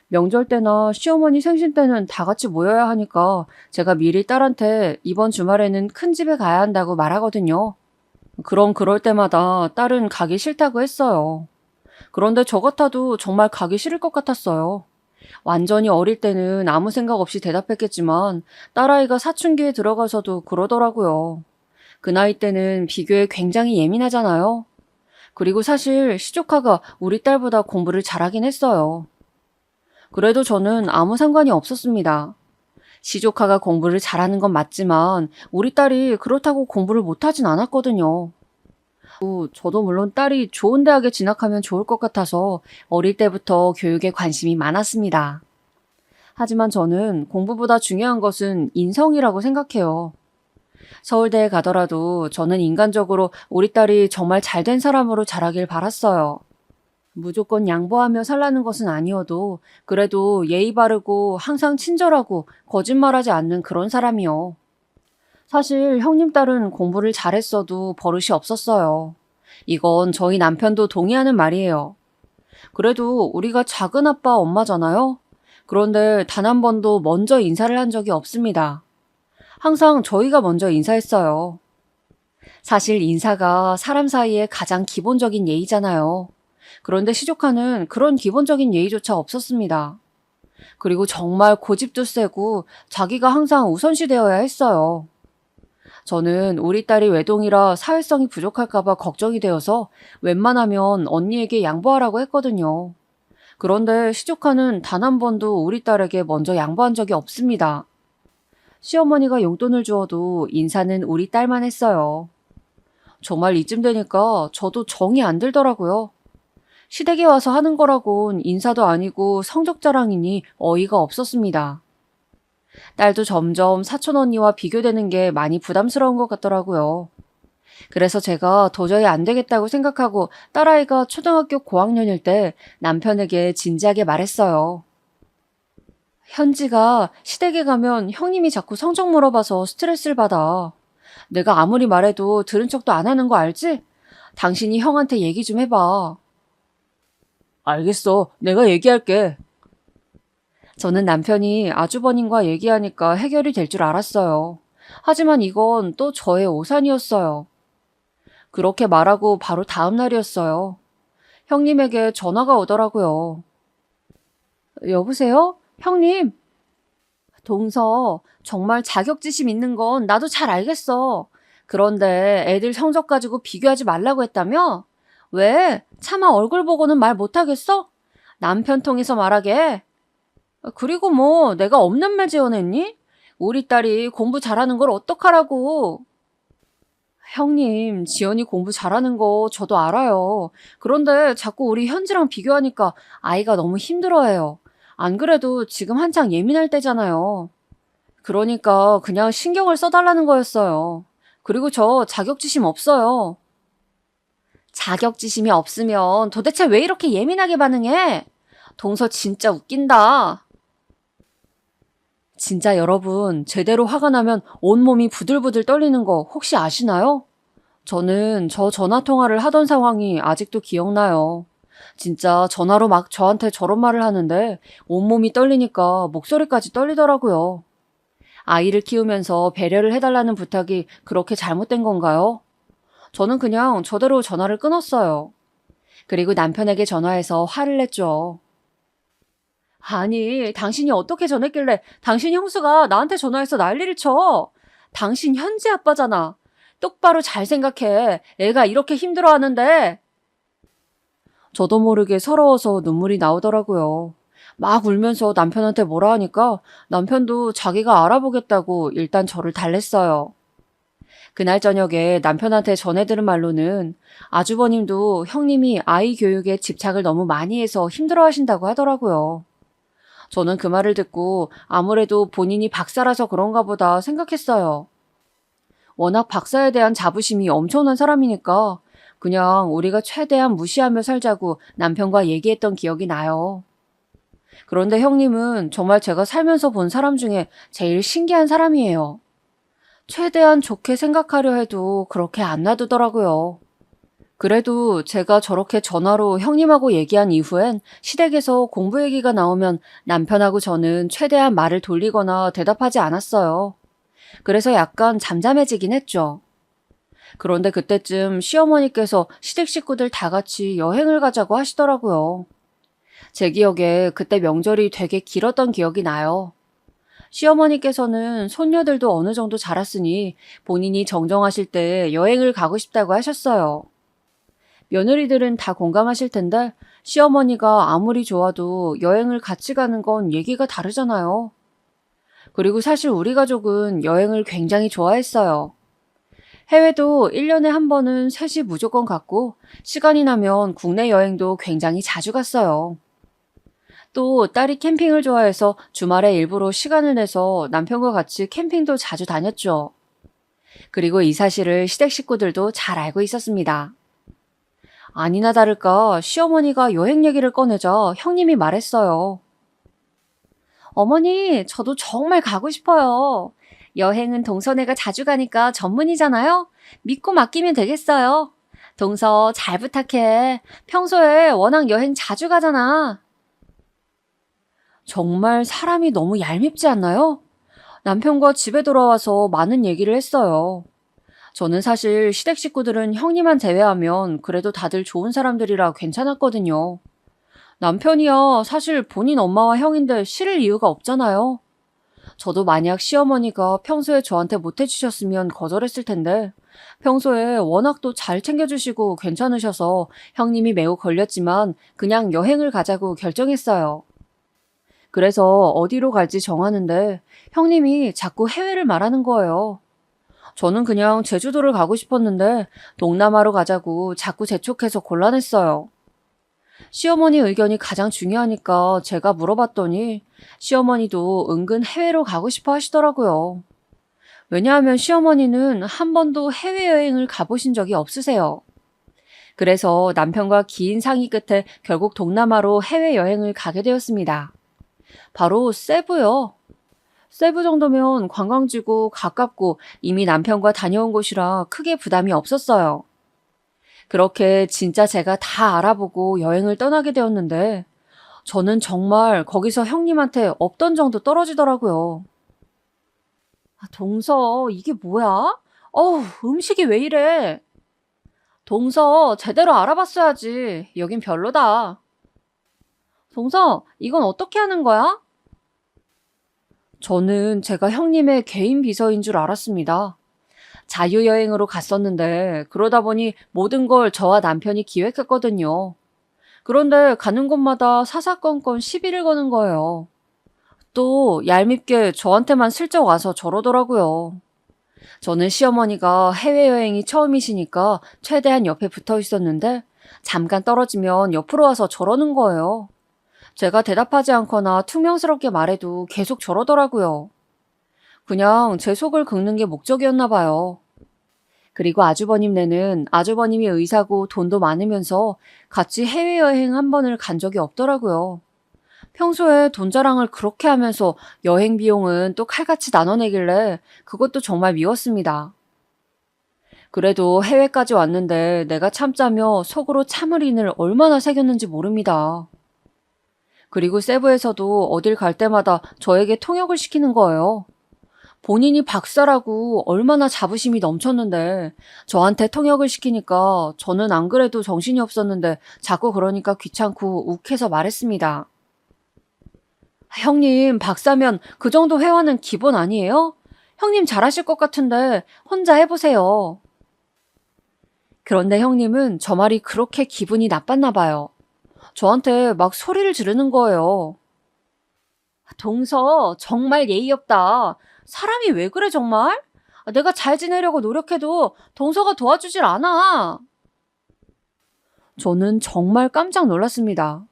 명절 때나 시어머니 생신 때는 다 같이 모여야 하니까 제가 미리 딸한테 이번 주말에는 큰 집에 가야 한다고 말하거든요. 그럼 그럴 때마다 딸은 가기 싫다고 했어요. 그런데 저 같아도 정말 가기 싫을 것 같았어요. 완전히 어릴 때는 아무 생각 없이 대답했겠지만 딸아이가 사춘기에 들어가서도 그러더라고요. 그 나이 때는 비교에 굉장히 예민하잖아요. 그리고 사실 시조카가 우리 딸보다 공부를 잘하긴 했어요. 그래도 저는 아무 상관이 없었습니다. 시조카가 공부를 잘하는 건 맞지만 우리 딸이 그렇다고 공부를 못하진 않았거든요. 저도 물론 딸이 좋은 대학에 진학하면 좋을 것 같아서 어릴 때부터 교육에 관심이 많았습니다. 하지만 저는 공부보다 중요한 것은 인성이라고 생각해요. 서울대에 가더라도 저는 인간적으로 우리 딸이 정말 잘된 사람으로 자라길 바랐어요. 무조건 양보하며 살라는 것은 아니어도 그래도 예의 바르고 항상 친절하고 거짓말하지 않는 그런 사람이요. 사실 형님 딸은 공부를 잘했어도 버릇이 없었어요. 이건 저희 남편도 동의하는 말이에요. 그래도 우리가 작은 아빠 엄마잖아요. 그런데 단 한 번도 먼저 인사를 한 적이 없습니다. 항상 저희가 먼저 인사했어요. 사실 인사가 사람 사이에 가장 기본적인 예의잖아요. 그런데 시조카는 그런 기본적인 예의조차 없었습니다. 그리고 정말 고집도 세고 자기가 항상 우선시 되어야 했어요. 저는 우리 딸이 외동이라 사회성이 부족할까봐 걱정이 되어서 웬만하면 언니에게 양보하라고 했거든요. 그런데 시조카는 단 한 번도 우리 딸에게 먼저 양보한 적이 없습니다. 시어머니가 용돈을 주어도 인사는 우리 딸만 했어요. 정말 이쯤 되니까 저도 정이 안 들더라고요. 시댁에 와서 하는 거라곤 인사도 아니고 성적 자랑이니 어이가 없었습니다. 딸도 점점 사촌 언니와 비교되는 게 많이 부담스러운 것 같더라고요. 그래서 제가 도저히 안 되겠다고 생각하고 딸아이가 초등학교 고학년일 때 남편에게 진지하게 말했어요. 현지가 시댁에 가면 형님이 자꾸 성적 물어봐서 스트레스를 받아. 내가 아무리 말해도 들은 척도 안 하는 거 알지? 당신이 형한테 얘기 좀 해봐. 알겠어. 내가 얘기할게. 저는 남편이 아주버님과 얘기하니까 해결이 될 줄 알았어요. 하지만 이건 또 저의 오산이었어요. 그렇게 말하고 바로 다음 날이었어요. 형님에게 전화가 오더라고요. 여보세요? 형님? 동서, 정말 자격지심 있는 건 나도 잘 알겠어. 그런데 애들 성적 가지고 비교하지 말라고 했다며? 왜? 차마 얼굴 보고는 말 못하겠어? 남편 통해서 말하게. 그리고 뭐 내가 없는 말 지어냈니? 우리 딸이 공부 잘하는 걸 어떡하라고. 형님, 지연이 공부 잘하는 거 저도 알아요. 그런데 자꾸 우리 현지랑 비교하니까 아이가 너무 힘들어해요. 안 그래도 지금 한창 예민할 때잖아요. 그러니까 그냥 신경을 써달라는 거였어요. 그리고 저 자격지심 없어요. 자격지심이 없으면 도대체 왜 이렇게 예민하게 반응해? 동서 진짜 웃긴다. 진짜 여러분, 제대로 화가 나면 온몸이 부들부들 떨리는 거 혹시 아시나요? 저는 저 전화 통화를 하던 상황이 아직도 기억나요. 진짜 전화로 막 저한테 저런 말을 하는데 온몸이 떨리니까 목소리까지 떨리더라고요. 아이를 키우면서 배려를 해달라는 부탁이 그렇게 잘못된 건가요? 저는 그냥 저대로 전화를 끊었어요. 그리고 남편에게 전화해서 화를 냈죠. 아니, 당신이 어떻게 전했길래 당신 형수가 나한테 전화해서 난리를 쳐. 당신 현지 아빠잖아. 똑바로 잘 생각해. 애가 이렇게 힘들어하는데. 저도 모르게 서러워서 눈물이 나오더라고요. 막 울면서 남편한테 뭐라 하니까 남편도 자기가 알아보겠다고 일단 저를 달랬어요. 그날 저녁에 남편한테 전해들은 말로는 아주버님도 형님이 아이 교육에 집착을 너무 많이 해서 힘들어하신다고 하더라고요. 저는 그 말을 듣고 아무래도 본인이 박사라서 그런가 보다 생각했어요. 워낙 박사에 대한 자부심이 엄청난 사람이니까 그냥 우리가 최대한 무시하며 살자고 남편과 얘기했던 기억이 나요. 그런데 형님은 정말 제가 살면서 본 사람 중에 제일 신기한 사람이에요. 최대한 좋게 생각하려 해도 그렇게 안 놔두더라고요. 그래도 제가 저렇게 전화로 형님하고 얘기한 이후엔 시댁에서 공부 얘기가 나오면 남편하고 저는 최대한 말을 돌리거나 대답하지 않았어요. 그래서 약간 잠잠해지긴 했죠. 그런데 그때쯤 시어머니께서 시댁 식구들 다 같이 여행을 가자고 하시더라고요. 제 기억에 그때 명절이 되게 길었던 기억이 나요. 시어머니께서는 손녀들도 어느 정도 자랐으니 본인이 정정하실 때 여행을 가고 싶다고 하셨어요. 며느리들은 다 공감하실 텐데 시어머니가 아무리 좋아도 여행을 같이 가는 건 얘기가 다르잖아요. 그리고 사실 우리 가족은 여행을 굉장히 좋아했어요. 해외도 1년에 한 번은 셋이 무조건 갔고 시간이 나면 국내 여행도 굉장히 자주 갔어요. 또 딸이 캠핑을 좋아해서 주말에 일부러 시간을 내서 남편과 같이 캠핑도 자주 다녔죠. 그리고 이 사실을 시댁 식구들도 잘 알고 있었습니다. 아니나 다를까 시어머니가 여행 얘기를 꺼내자 형님이 말했어요. 어머니, 저도 정말 가고 싶어요. 여행은 동서네가 자주 가니까 전문이잖아요. 믿고 맡기면 되겠어요. 동서 잘 부탁해. 평소에 워낙 여행 자주 가잖아. 정말 사람이 너무 얄밉지 않나요? 남편과 집에 돌아와서 많은 얘기를 했어요. 저는 사실 시댁 식구들은 형님만 제외하면 그래도 다들 좋은 사람들이라 괜찮았거든요. 남편이야 사실 본인 엄마와 형인데 싫을 이유가 없잖아요. 저도 만약 시어머니가 평소에 저한테 못해주셨으면 거절했을 텐데 평소에 워낙 또 잘 챙겨주시고 괜찮으셔서 형님이 매우 걸렸지만 그냥 여행을 가자고 결정했어요. 그래서 어디로 갈지 정하는데 형님이 자꾸 해외를 말하는 거예요. 저는 그냥 제주도를 가고 싶었는데 동남아로 가자고 자꾸 재촉해서 곤란했어요. 시어머니 의견이 가장 중요하니까 제가 물어봤더니 시어머니도 은근 해외로 가고 싶어 하시더라고요. 왜냐하면 시어머니는 한 번도 해외여행을 가보신 적이 없으세요. 그래서 남편과 긴 상의 끝에 결국 동남아로 해외여행을 가게 되었습니다. 바로 세부요. 세부 정도면 관광지고 가깝고 이미 남편과 다녀온 곳이라 크게 부담이 없었어요. 그렇게 진짜 제가 다 알아보고 여행을 떠나게 되었는데 저는 정말 거기서 형님한테 없던 정도 떨어지더라고요. 동서, 이게 뭐야? 어우, 음식이 왜 이래? 동서, 제대로 알아봤어야지. 여긴 별로다. 동서, 이건 어떻게 하는 거야? 저는 제가 형님의 개인 비서인 줄 알았습니다. 자유여행으로 갔었는데 그러다 보니 모든 걸 저와 남편이 기획했거든요. 그런데 가는 곳마다 사사건건 시비를 거는 거예요. 또 얄밉게 저한테만 슬쩍 와서 저러더라고요. 저는 시어머니가 해외여행이 처음이시니까 최대한 옆에 붙어 있었는데 잠깐 떨어지면 옆으로 와서 저러는 거예요. 제가 대답하지 않거나 퉁명스럽게 말해도 계속 저러더라고요. 그냥 제 속을 긁는 게 목적이었나 봐요. 그리고 아주버님네는 아주버님이 의사고 돈도 많으면서 같이 해외여행 한 번을 간 적이 없더라고요. 평소에 돈 자랑을 그렇게 하면서 여행 비용은 또 칼같이 나눠내길래 그것도 정말 미웠습니다. 그래도 해외까지 왔는데 내가 참자며 속으로 참을 인을 얼마나 새겼는지 모릅니다. 그리고 세부에서도 어딜 갈 때마다 저에게 통역을 시키는 거예요. 본인이 박사라고 얼마나 자부심이 넘쳤는데 저한테 통역을 시키니까 저는 안 그래도 정신이 없었는데 자꾸 그러니까 귀찮고 욱해서 말했습니다. 형님, 박사면 그 정도 회화는 기본 아니에요? 형님 잘하실 것 같은데 혼자 해보세요. 그런데 형님은 저 말이 그렇게 기분이 나빴나 봐요. 저한테 막 소리를 지르는 거예요. 동서, 정말 예의 없다. 사람이 왜 그래 정말? 내가 잘 지내려고 노력해도 동서가 도와주질 않아. 저는 정말 깜짝 놀랐습니다.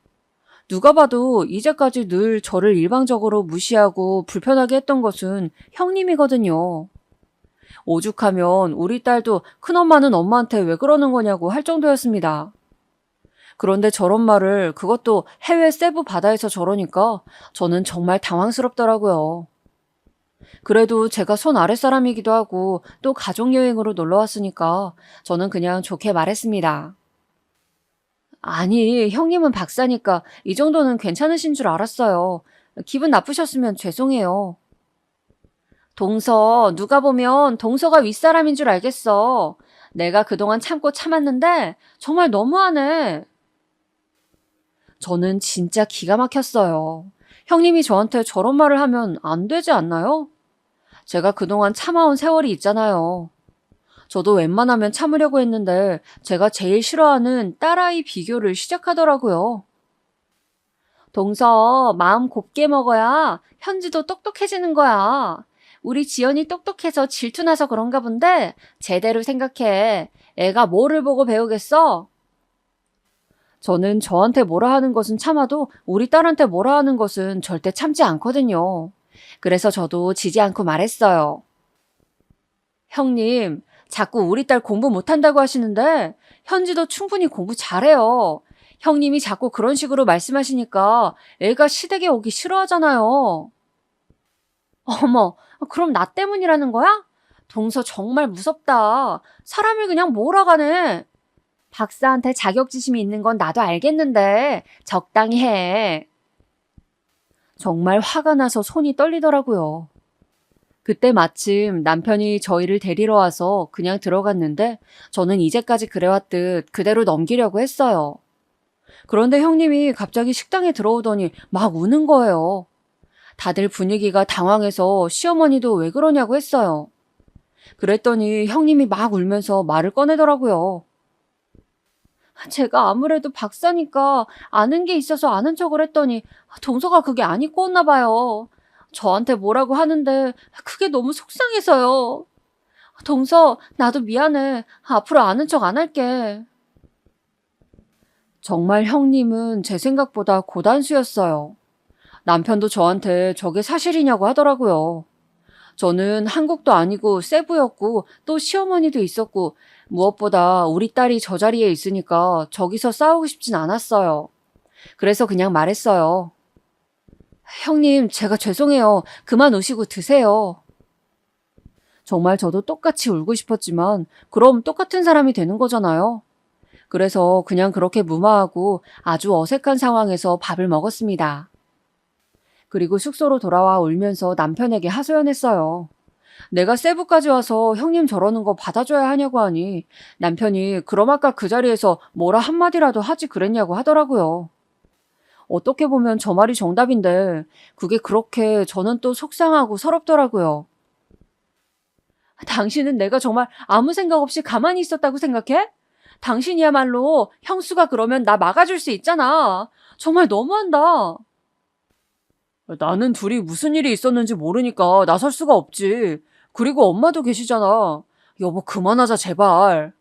누가 봐도 이제까지 늘 저를 일방적으로 무시하고 불편하게 했던 것은 형님이거든요. 오죽하면 우리 딸도 큰엄마는 엄마한테 왜 그러는 거냐고 할 정도였습니다. 그런데 저런 말을 그것도 해외 세부 바다에서 저러니까 저는 정말 당황스럽더라고요. 그래도 제가 손 아랫사람이기도 하고 또 가족여행으로 놀러 왔으니까 저는 그냥 좋게 말했습니다. 아니, 형님은 박사니까 이 정도는 괜찮으신 줄 알았어요. 기분 나쁘셨으면 죄송해요. 동서, 누가 보면 동서가 윗사람인 줄 알겠어. 내가 그동안 참고 참았는데 정말 너무하네. 저는 진짜 기가 막혔어요. 형님이 저한테 저런 말을 하면 안 되지 않나요? 제가 그동안 참아온 세월이 있잖아요. 저도 웬만하면 참으려고 했는데 제가 제일 싫어하는 딸아이 비교를 시작하더라고요. 동서, 마음 곱게 먹어야 현지도 똑똑해지는 거야. 우리 지연이 똑똑해서 질투나서 그런가 본데 제대로 생각해. 애가 뭐를 보고 배우겠어? 저는 저한테 뭐라 하는 것은 참아도 우리 딸한테 뭐라 하는 것은 절대 참지 않거든요. 그래서 저도 지지 않고 말했어요. 형님, 자꾸 우리 딸 공부 못한다고 하시는데 현지도 충분히 공부 잘해요. 형님이 자꾸 그런 식으로 말씀하시니까 애가 시댁에 오기 싫어하잖아요. 어머, 그럼 나 때문이라는 거야? 동서 정말 무섭다. 사람을 그냥 몰아가네. 박사한테 자격지심이 있는 건 나도 알겠는데 적당히 해. 정말 화가 나서 손이 떨리더라고요. 그때 마침 남편이 저희를 데리러 와서 그냥 들어갔는데 저는 이제까지 그래왔듯 그대로 넘기려고 했어요. 그런데 형님이 갑자기 식당에 들어오더니 막 우는 거예요. 다들 분위기가 당황해서 시어머니도 왜 그러냐고 했어요. 그랬더니 형님이 막 울면서 말을 꺼내더라고요. 제가 아무래도 박사니까 아는 게 있어서 아는 척을 했더니 동서가 그게 안 입고 왔나 봐요. 저한테 뭐라고 하는데 그게 너무 속상해서요. 동서, 나도 미안해. 앞으로 아는 척 안 할게. 정말 형님은 제 생각보다 고단수였어요. 남편도 저한테 저게 사실이냐고 하더라고요. 저는 한국도 아니고 세부였고 또 시어머니도 있었고 무엇보다 우리 딸이 저 자리에 있으니까 저기서 싸우고 싶진 않았어요. 그래서 그냥 말했어요. 형님, 제가 죄송해요. 그만 우시고 드세요. 정말 저도 똑같이 울고 싶었지만 그럼 똑같은 사람이 되는 거잖아요. 그래서 그냥 그렇게 무마하고 아주 어색한 상황에서 밥을 먹었습니다. 그리고 숙소로 돌아와 울면서 남편에게 하소연했어요. 내가 세부까지 와서 형님 저러는 거 받아줘야 하냐고 하니 남편이 그럼 아까 그 자리에서 뭐라 한마디라도 하지 그랬냐고 하더라고요. 어떻게 보면 저 말이 정답인데 그게 그렇게 저는 또 속상하고 서럽더라고요. 당신은 내가 정말 아무 생각 없이 가만히 있었다고 생각해? 당신이야말로 형수가 그러면 나 막아줄 수 있잖아. 정말 너무한다. 나는 둘이 무슨 일이 있었는지 모르니까 나설 수가 없지. 그리고 엄마도 계시잖아. 여보, 그만하자, 제발.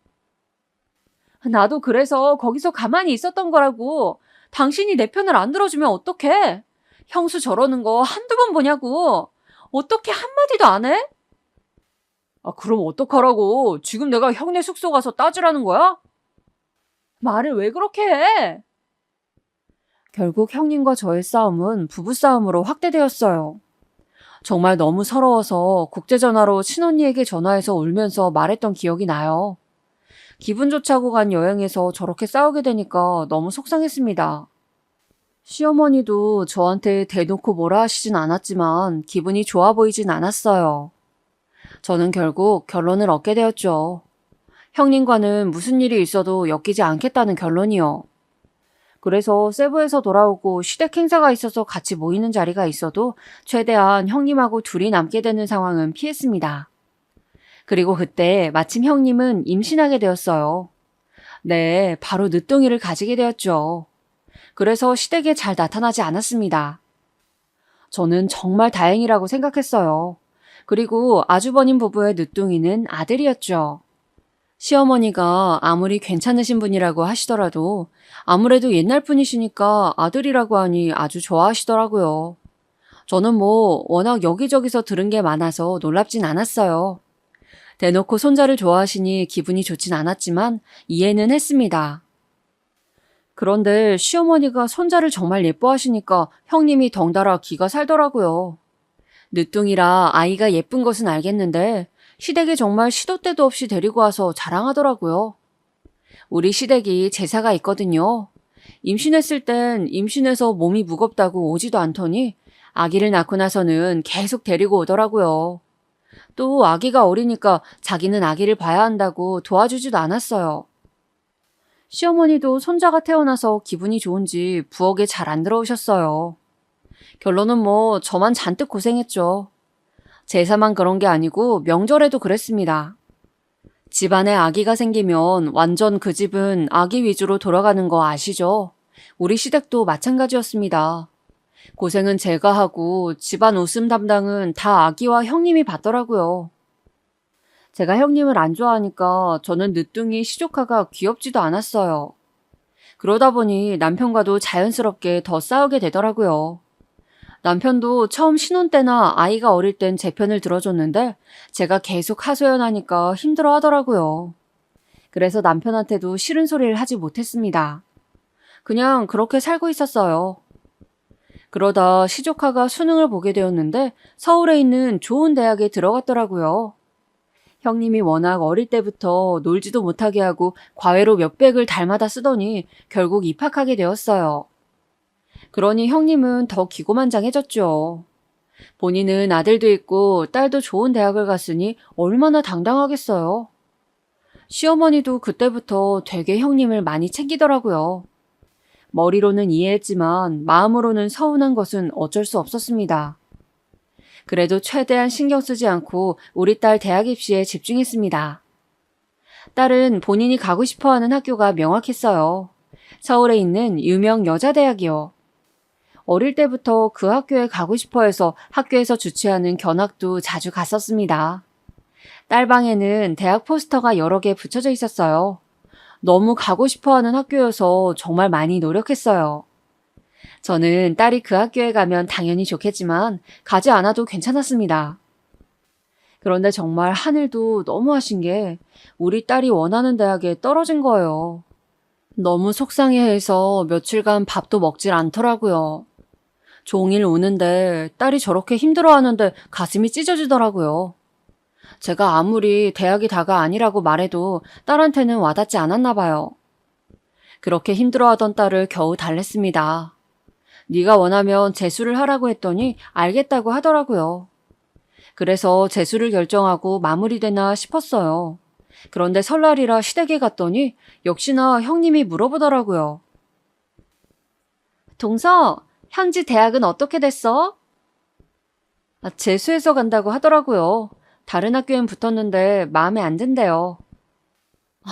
나도 그래서 거기서 가만히 있었던 거라고. 당신이 내 편을 안 들어주면 어떡해? 형수 저러는 거 한두 번 보냐고. 어떻게 한마디도 안 해? 아, 그럼 어떡하라고. 지금 내가 형네 숙소 가서 따지라는 거야? 말을 왜 그렇게 해? 결국 형님과 저의 싸움은 부부싸움으로 확대되었어요. 정말 너무 서러워서 국제전화로 친언니에게 전화해서 울면서 말했던 기억이 나요. 기분 좋자고 간 여행에서 저렇게 싸우게 되니까 너무 속상했습니다. 시어머니도 저한테 대놓고 뭐라 하시진 않았지만 기분이 좋아 보이진 않았어요. 저는 결국 결론을 얻게 되었죠. 형님과는 무슨 일이 있어도 엮이지 않겠다는 결론이요. 그래서 세부에서 돌아오고 시댁 행사가 있어서 같이 모이는 자리가 있어도 최대한 형님하고 둘이 남게 되는 상황은 피했습니다. 그리고 그때 마침 형님은 임신하게 되었어요. 네, 바로 늦둥이를 가지게 되었죠. 그래서 시댁에 잘 나타나지 않았습니다. 저는 정말 다행이라고 생각했어요. 그리고 아주버님 부부의 늦둥이는 아들이었죠. 시어머니가 아무리 괜찮으신 분이라고 하시더라도 아무래도 옛날 분이시니까 아들이라고 하니 아주 좋아하시더라고요. 저는 워낙 여기저기서 들은 게 많아서 놀랍진 않았어요. 대놓고 손자를 좋아하시니 기분이 좋진 않았지만 이해는 했습니다. 그런데 시어머니가 손자를 정말 예뻐하시니까 형님이 덩달아 기가 살더라고요. 늦둥이라 아이가 예쁜 것은 알겠는데 시댁에 정말 시도 때도 없이 데리고 와서 자랑하더라고요. 우리 시댁이 제사가 있거든요. 임신했을 땐 임신해서 몸이 무겁다고 오지도 않더니 아기를 낳고 나서는 계속 데리고 오더라고요. 또 아기가 어리니까 자기는 아기를 봐야 한다고 도와주지도 않았어요. 시어머니도 손자가 태어나서 기분이 좋은지 부엌에 잘 안 들어오셨어요. 결론은 저만 잔뜩 고생했죠. 제사만 그런 게 아니고 명절에도 그랬습니다. 집안에 아기가 생기면 완전 그 집은 아기 위주로 돌아가는 거 아시죠? 우리 시댁도 마찬가지였습니다. 고생은 제가 하고 집안 웃음 담당은 다 아기와 형님이 받더라고요. 제가 형님을 안 좋아하니까 저는 늦둥이 시조카가 귀엽지도 않았어요. 그러다 보니 남편과도 자연스럽게 더 싸우게 되더라고요. 남편도 처음 신혼 때나 아이가 어릴 땐 제 편을 들어줬는데 제가 계속 하소연하니까 힘들어 하더라고요. 그래서 남편한테도 싫은 소리를 하지 못했습니다. 그냥 그렇게 살고 있었어요. 그러다 시조카가 수능을 보게 되었는데 서울에 있는 좋은 대학에 들어갔더라고요. 형님이 워낙 어릴 때부터 놀지도 못하게 하고 과외로 몇백을 달마다 쓰더니 결국 입학하게 되었어요. 그러니 형님은 더 기고만장해졌죠. 본인은 아들도 있고 딸도 좋은 대학을 갔으니 얼마나 당당하겠어요. 시어머니도 그때부터 되게 형님을 많이 챙기더라고요. 머리로는 이해했지만 마음으로는 서운한 것은 어쩔 수 없었습니다. 그래도 최대한 신경 쓰지 않고 우리 딸 대학 입시에 집중했습니다. 딸은 본인이 가고 싶어하는 학교가 명확했어요. 서울에 있는 유명 여자대학이요. 어릴 때부터 그 학교에 가고 싶어 해서 학교에서 주최하는 견학도 자주 갔었습니다. 딸 방에는 대학 포스터가 여러 개 붙여져 있었어요. 너무 가고 싶어 하는 학교여서 정말 많이 노력했어요. 저는 딸이 그 학교에 가면 당연히 좋겠지만 가지 않아도 괜찮았습니다. 그런데 정말 하늘도 너무하신 게 우리 딸이 원하는 대학에 떨어진 거예요. 너무 속상해해서 며칠간 밥도 먹질 않더라고요. 종일 우는데 딸이 저렇게 힘들어하는데 가슴이 찢어지더라고요. 제가 아무리 대학이 다가 아니라고 말해도 딸한테는 와닿지 않았나 봐요. 그렇게 힘들어하던 딸을 겨우 달랬습니다. 네가 원하면 재수를 하라고 했더니 알겠다고 하더라고요. 그래서 재수를 결정하고 마무리되나 싶었어요. 그런데 설날이라 시댁에 갔더니 역시나 형님이 물어보더라고요. 동서, 현지 대학은 어떻게 됐어? 재수해서 간다고 하더라고요. 다른 학교엔 붙었는데 마음에 안 든대요.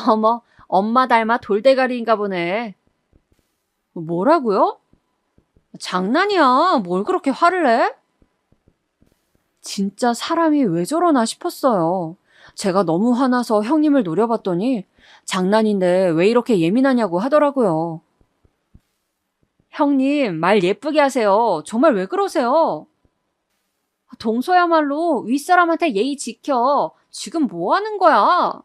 어머, 엄마 닮아 돌대가리인가 보네. 뭐라고요? 장난이야. 뭘 그렇게 화를 내? 진짜 사람이 왜 저러나 싶었어요. 제가 너무 화나서 형님을 노려봤더니 장난인데 왜 이렇게 예민하냐고 하더라고요. 형님, 말 예쁘게 하세요. 정말 왜 그러세요? 동서야말로 윗사람한테 예의 지켜. 지금 뭐 하는 거야?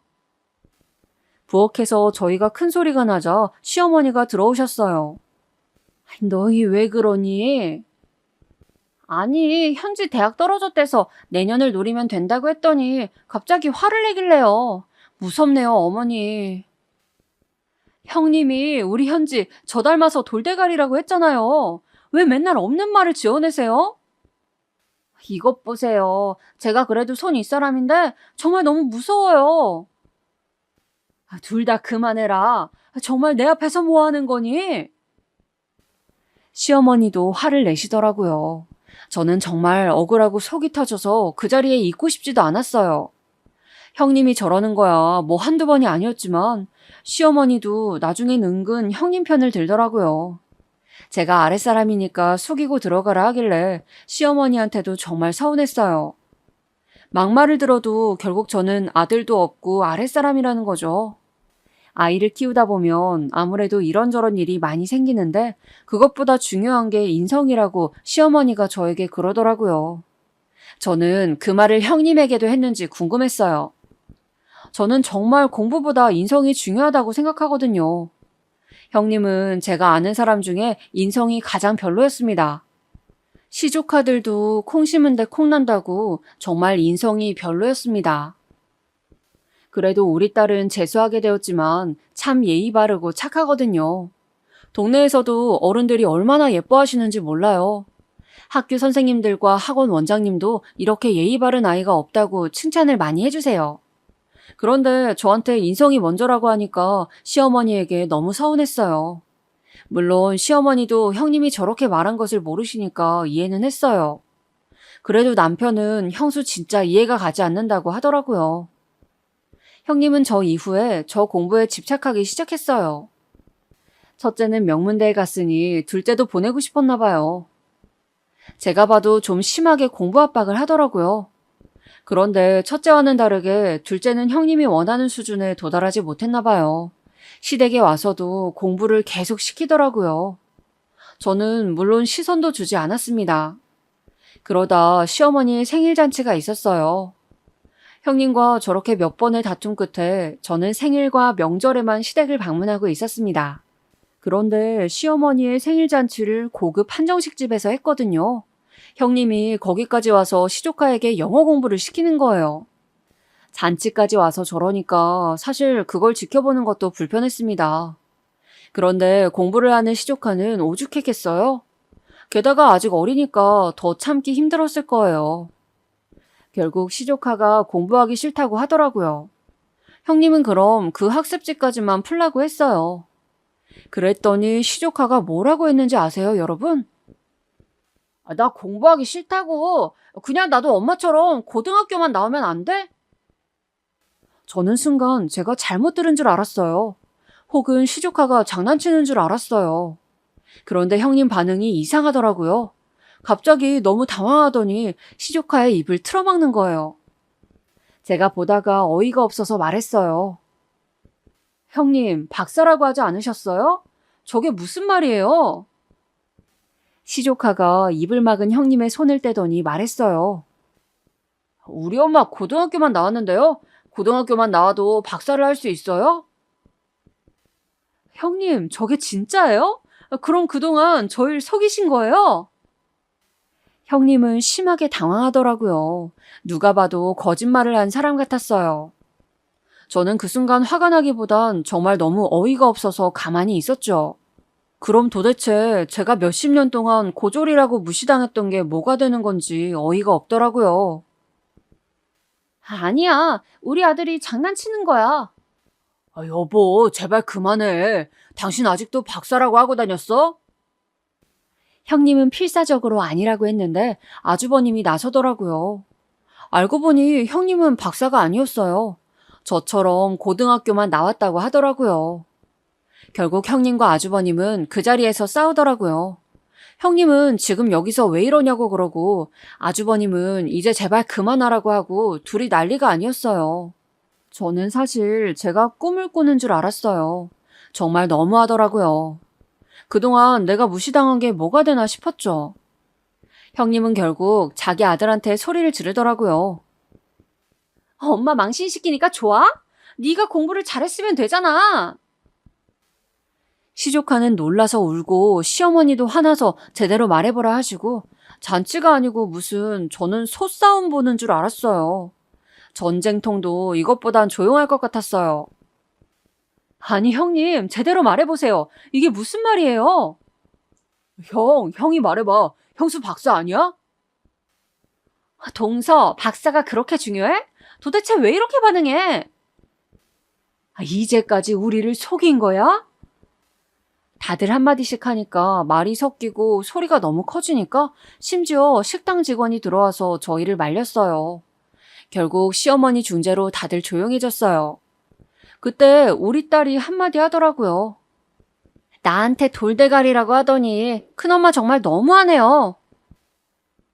부엌에서 저희가 큰 소리가 나자 시어머니가 들어오셨어요. 너희 왜 그러니? 아니, 현지 대학 떨어졌대서 내년을 노리면 된다고 했더니 갑자기 화를 내길래요. 무섭네요, 어머니. 형님이 우리 현지 저 닮아서 돌대가리라고 했잖아요. 왜 맨날 없는 말을 지어내세요? 이것 보세요. 제가 그래도 손 윗사람인데 정말 너무 무서워요. 둘 다 그만해라. 정말 내 앞에서 뭐 하는 거니? 시어머니도 화를 내시더라고요. 저는 정말 억울하고 속이 터져서 그 자리에 있고 싶지도 않았어요. 형님이 저러는 거야 뭐 한두 번이 아니었지만 시어머니도 나중엔 은근 형님 편을 들더라고요. 제가 아랫사람이니까 속이고 들어가라 하길래 시어머니한테도 정말 서운했어요. 막말을 들어도 결국 저는 아들도 없고 아랫사람이라는 거죠. 아이를 키우다 보면 아무래도 이런저런 일이 많이 생기는데 그것보다 중요한 게 인성이라고 시어머니가 저에게 그러더라고요. 저는 그 말을 형님에게도 했는지 궁금했어요. 저는 정말 공부보다 인성이 중요하다고 생각하거든요. 형님은 제가 아는 사람 중에 인성이 가장 별로였습니다. 시조카들도 콩 심은데 콩 난다고 정말 인성이 별로였습니다. 그래도 우리 딸은 재수하게 되었지만 참 예의 바르고 착하거든요. 동네에서도 어른들이 얼마나 예뻐하시는지 몰라요. 학교 선생님들과 학원 원장님도 이렇게 예의 바른 아이가 없다고 칭찬을 많이 해주세요. 그런데 저한테 인성이 먼저라고 하니까 시어머니에게 너무 서운했어요. 물론 시어머니도 형님이 저렇게 말한 것을 모르시니까 이해는 했어요. 그래도 남편은 형수 진짜 이해가 가지 않는다고 하더라고요. 형님은 저 이후에 저 공부에 집착하기 시작했어요. 첫째는 명문대에 갔으니 둘째도 보내고 싶었나 봐요. 제가 봐도 좀 심하게 공부 압박을 하더라고요. 그런데 첫째와는 다르게 둘째는 형님이 원하는 수준에 도달하지 못했나 봐요. 시댁에 와서도 공부를 계속 시키더라고요. 저는 물론 시선도 주지 않았습니다. 그러다 시어머니의 생일 잔치가 있었어요. 형님과 저렇게 몇 번의 다툼 끝에 저는 생일과 명절에만 시댁을 방문하고 있었습니다. 그런데 시어머니의 생일 잔치를 고급 한정식 집에서 했거든요. 형님이 거기까지 와서 시조카에게 영어 공부를 시키는 거예요. 잔치까지 와서 저러니까 사실 그걸 지켜보는 것도 불편했습니다. 그런데 공부를 하는 시조카는 오죽했겠어요? 게다가 아직 어리니까 더 참기 힘들었을 거예요. 결국 시조카가 공부하기 싫다고 하더라고요. 형님은 그럼 그 학습지까지만 풀라고 했어요. 그랬더니 시조카가 뭐라고 했는지 아세요, 여러분? 나 공부하기 싫다고. 그냥 나도 엄마처럼 고등학교만 나오면 안 돼? 저는 순간 제가 잘못 들은 줄 알았어요. 혹은 시조카가 장난치는 줄 알았어요. 그런데 형님 반응이 이상하더라고요. 갑자기 너무 당황하더니 시조카의 입을 틀어막는 거예요. 제가 보다가 어이가 없어서 말했어요. 형님, 박사라고 하지 않으셨어요? 저게 무슨 말이에요? 시조카가 입을 막은 형님의 손을 떼더니 말했어요. 우리 엄마 고등학교만 나왔는데요? 고등학교만 나와도 박사를 할 수 있어요? 형님, 저게 진짜예요? 그럼 그동안 저를 속이신 거예요? 형님은 심하게 당황하더라고요. 누가 봐도 거짓말을 한 사람 같았어요. 저는 그 순간 화가 나기보단 정말 너무 어이가 없어서 가만히 있었죠. 그럼 도대체 제가 몇십 년 동안 고졸이라고 무시당했던 게 뭐가 되는 건지 어이가 없더라고요. 아니야, 우리 아들이 장난치는 거야. 여보, 제발 그만해. 당신 아직도 박사라고 하고 다녔어? 형님은 필사적으로 아니라고 했는데 아주버님이 나서더라고요. 알고 보니 형님은 박사가 아니었어요. 저처럼 고등학교만 나왔다고 하더라고요. 결국 형님과 아주버님은 그 자리에서 싸우더라고요. 형님은 지금 여기서 왜 이러냐고 그러고 아주버님은 이제 제발 그만하라고 하고 둘이 난리가 아니었어요. 저는 사실 제가 꿈을 꾸는 줄 알았어요. 정말 너무하더라고요. 그동안 내가 무시당한 게 뭐가 되나 싶었죠. 형님은 결국 자기 아들한테 소리를 지르더라고요. 엄마 망신시키니까 좋아? 네가 공부를 잘했으면 되잖아. 시조카는 놀라서 울고 시어머니도 화나서 제대로 말해보라 하시고 잔치가 아니고 무슨 저는 소싸움 보는 줄 알았어요. 전쟁통도 이것보단 조용할 것 같았어요. 아니 형님 제대로 말해보세요. 이게 무슨 말이에요? 형이 말해봐. 형수 박사 아니야? 동서, 박사가 그렇게 중요해? 도대체 왜 이렇게 반응해? 이제까지 우리를 속인 거야? 다들 한마디씩 하니까 말이 섞이고 소리가 너무 커지니까 심지어 식당 직원이 들어와서 저희를 말렸어요. 결국 시어머니 중재로 다들 조용해졌어요. 그때 우리 딸이 한마디 하더라고요. 나한테 돌대가리라고 하더니 큰엄마 정말 너무하네요.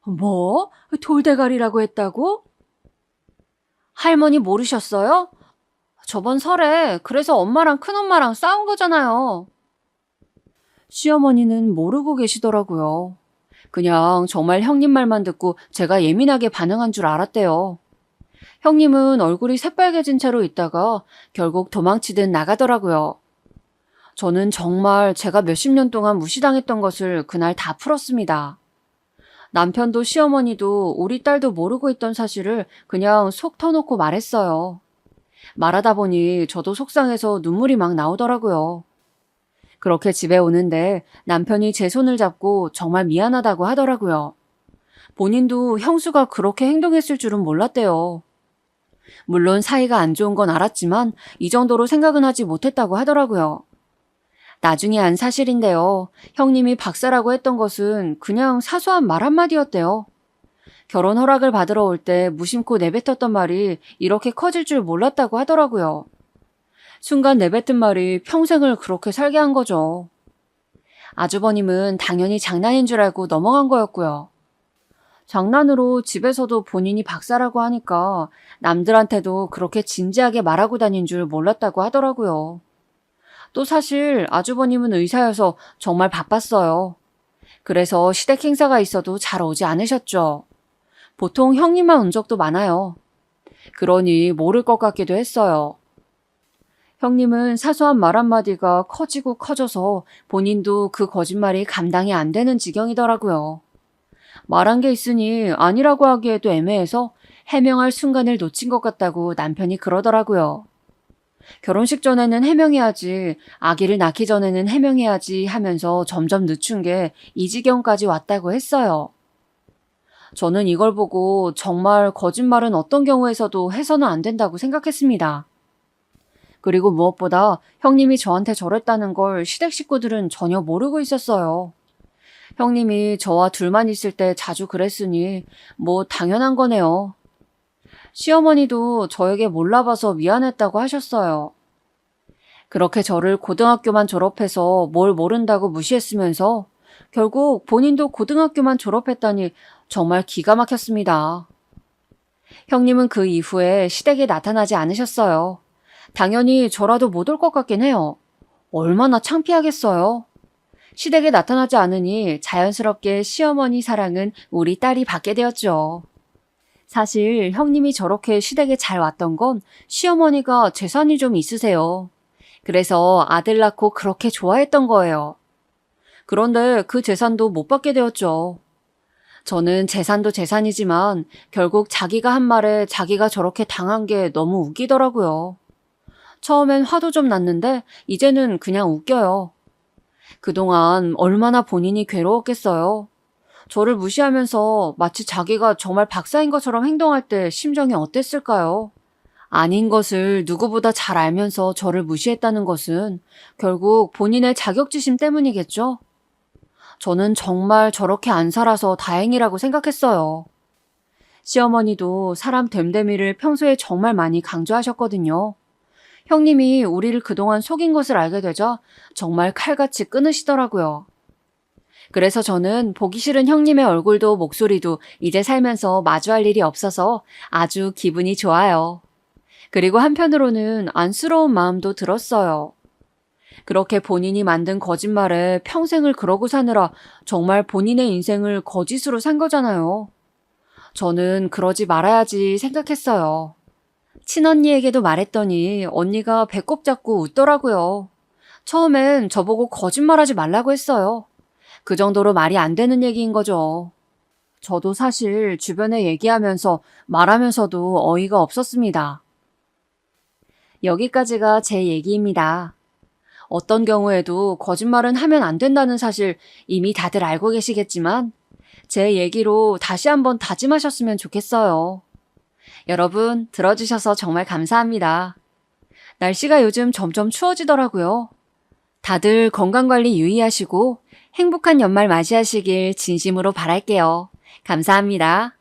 뭐? 돌대가리라고 했다고? 할머니 모르셨어요? 저번 설에 그래서 엄마랑 큰엄마랑 싸운 거잖아요. 시어머니는 모르고 계시더라고요. 그냥 정말 형님 말만 듣고 제가 예민하게 반응한 줄 알았대요. 형님은 얼굴이 새빨개진 채로 있다가 결국 도망치듯 나가더라고요. 저는 정말 제가 몇십 년 동안 무시당했던 것을 그날 다 풀었습니다. 남편도 시어머니도 우리 딸도 모르고 있던 사실을 그냥 속 터놓고 말했어요. 말하다 보니 저도 속상해서 눈물이 막 나오더라고요. 그렇게 집에 오는데 남편이 제 손을 잡고 정말 미안하다고 하더라고요. 본인도 형수가 그렇게 행동했을 줄은 몰랐대요. 물론 사이가 안 좋은 건 알았지만 이 정도로 생각은 하지 못했다고 하더라고요. 나중에 안 사실인데요. 형님이 박사라고 했던 것은 그냥 사소한 말 한마디였대요. 결혼 허락을 받으러 올 때 무심코 내뱉었던 말이 이렇게 커질 줄 몰랐다고 하더라고요. 순간 내뱉은 말이 평생을 그렇게 살게 한 거죠. 아주버님은 당연히 장난인 줄 알고 넘어간 거였고요. 장난으로 집에서도 본인이 박사라고 하니까 남들한테도 그렇게 진지하게 말하고 다닌 줄 몰랐다고 하더라고요. 또 사실 아주버님은 의사여서 정말 바빴어요. 그래서 시댁 행사가 있어도 잘 오지 않으셨죠. 보통 형님만 온 적도 많아요. 그러니 모를 것 같기도 했어요. 형님은 사소한 말 한마디가 커지고 커져서 본인도 그 거짓말이 감당이 안 되는 지경이더라고요. 말한 게 있으니 아니라고 하기에도 애매해서 해명할 순간을 놓친 것 같다고 남편이 그러더라고요. 결혼식 전에는 해명해야지, 아기를 낳기 전에는 해명해야지 하면서 점점 늦춘 게 이 지경까지 왔다고 했어요. 저는 이걸 보고 정말 거짓말은 어떤 경우에서도 해서는 안 된다고 생각했습니다. 그리고 무엇보다 형님이 저한테 저랬다는 걸 시댁 식구들은 전혀 모르고 있었어요. 형님이 저와 둘만 있을 때 자주 그랬으니 뭐 당연한 거네요. 시어머니도 저에게 몰라봐서 미안했다고 하셨어요. 그렇게 저를 고등학교만 졸업해서 뭘 모른다고 무시했으면서 결국 본인도 고등학교만 졸업했다니 정말 기가 막혔습니다. 형님은 그 이후에 시댁에 나타나지 않으셨어요. 당연히 저라도 못 올 것 같긴 해요. 얼마나 창피하겠어요. 시댁에 나타나지 않으니 자연스럽게 시어머니 사랑은 우리 딸이 받게 되었죠. 사실 형님이 저렇게 시댁에 잘 왔던 건 시어머니가 재산이 좀 있으세요. 그래서 아들 낳고 그렇게 좋아했던 거예요. 그런데 그 재산도 못 받게 되었죠. 저는 재산도 재산이지만 결국 자기가 한 말에 자기가 저렇게 당한 게 너무 웃기더라고요. 처음엔 화도 좀 났는데 이제는 그냥 웃겨요. 그동안 얼마나 본인이 괴로웠겠어요. 저를 무시하면서 마치 자기가 정말 박사인 것처럼 행동할 때 심정이 어땠을까요? 아닌 것을 누구보다 잘 알면서 저를 무시했다는 것은 결국 본인의 자격지심 때문이겠죠? 저는 정말 저렇게 안 살아서 다행이라고 생각했어요. 시어머니도 사람 됨됨이를 평소에 정말 많이 강조하셨거든요. 형님이 우리를 그동안 속인 것을 알게 되자 정말 칼같이 끊으시더라고요. 그래서 저는 보기 싫은 형님의 얼굴도 목소리도 이제 살면서 마주할 일이 없어서 아주 기분이 좋아요. 그리고 한편으로는 안쓰러운 마음도 들었어요. 그렇게 본인이 만든 거짓말에 평생을 그러고 사느라 정말 본인의 인생을 거짓으로 산 거잖아요. 저는 그러지 말아야지 생각했어요. 친언니에게도 말했더니 언니가 배꼽 잡고 웃더라고요. 처음엔 저보고 거짓말하지 말라고 했어요. 그 정도로 말이 안 되는 얘기인 거죠. 저도 사실 주변에 얘기하면서 말하면서도 어이가 없었습니다. 여기까지가 제 얘기입니다. 어떤 경우에도 거짓말은 하면 안 된다는 사실 이미 다들 알고 계시겠지만 제 얘기로 다시 한번 다짐하셨으면 좋겠어요. 여러분 들어주셔서 정말 감사합니다. 날씨가 요즘 점점 추워지더라고요. 다들 건강관리 유의하시고 행복한 연말 맞이하시길 진심으로 바랄게요. 감사합니다.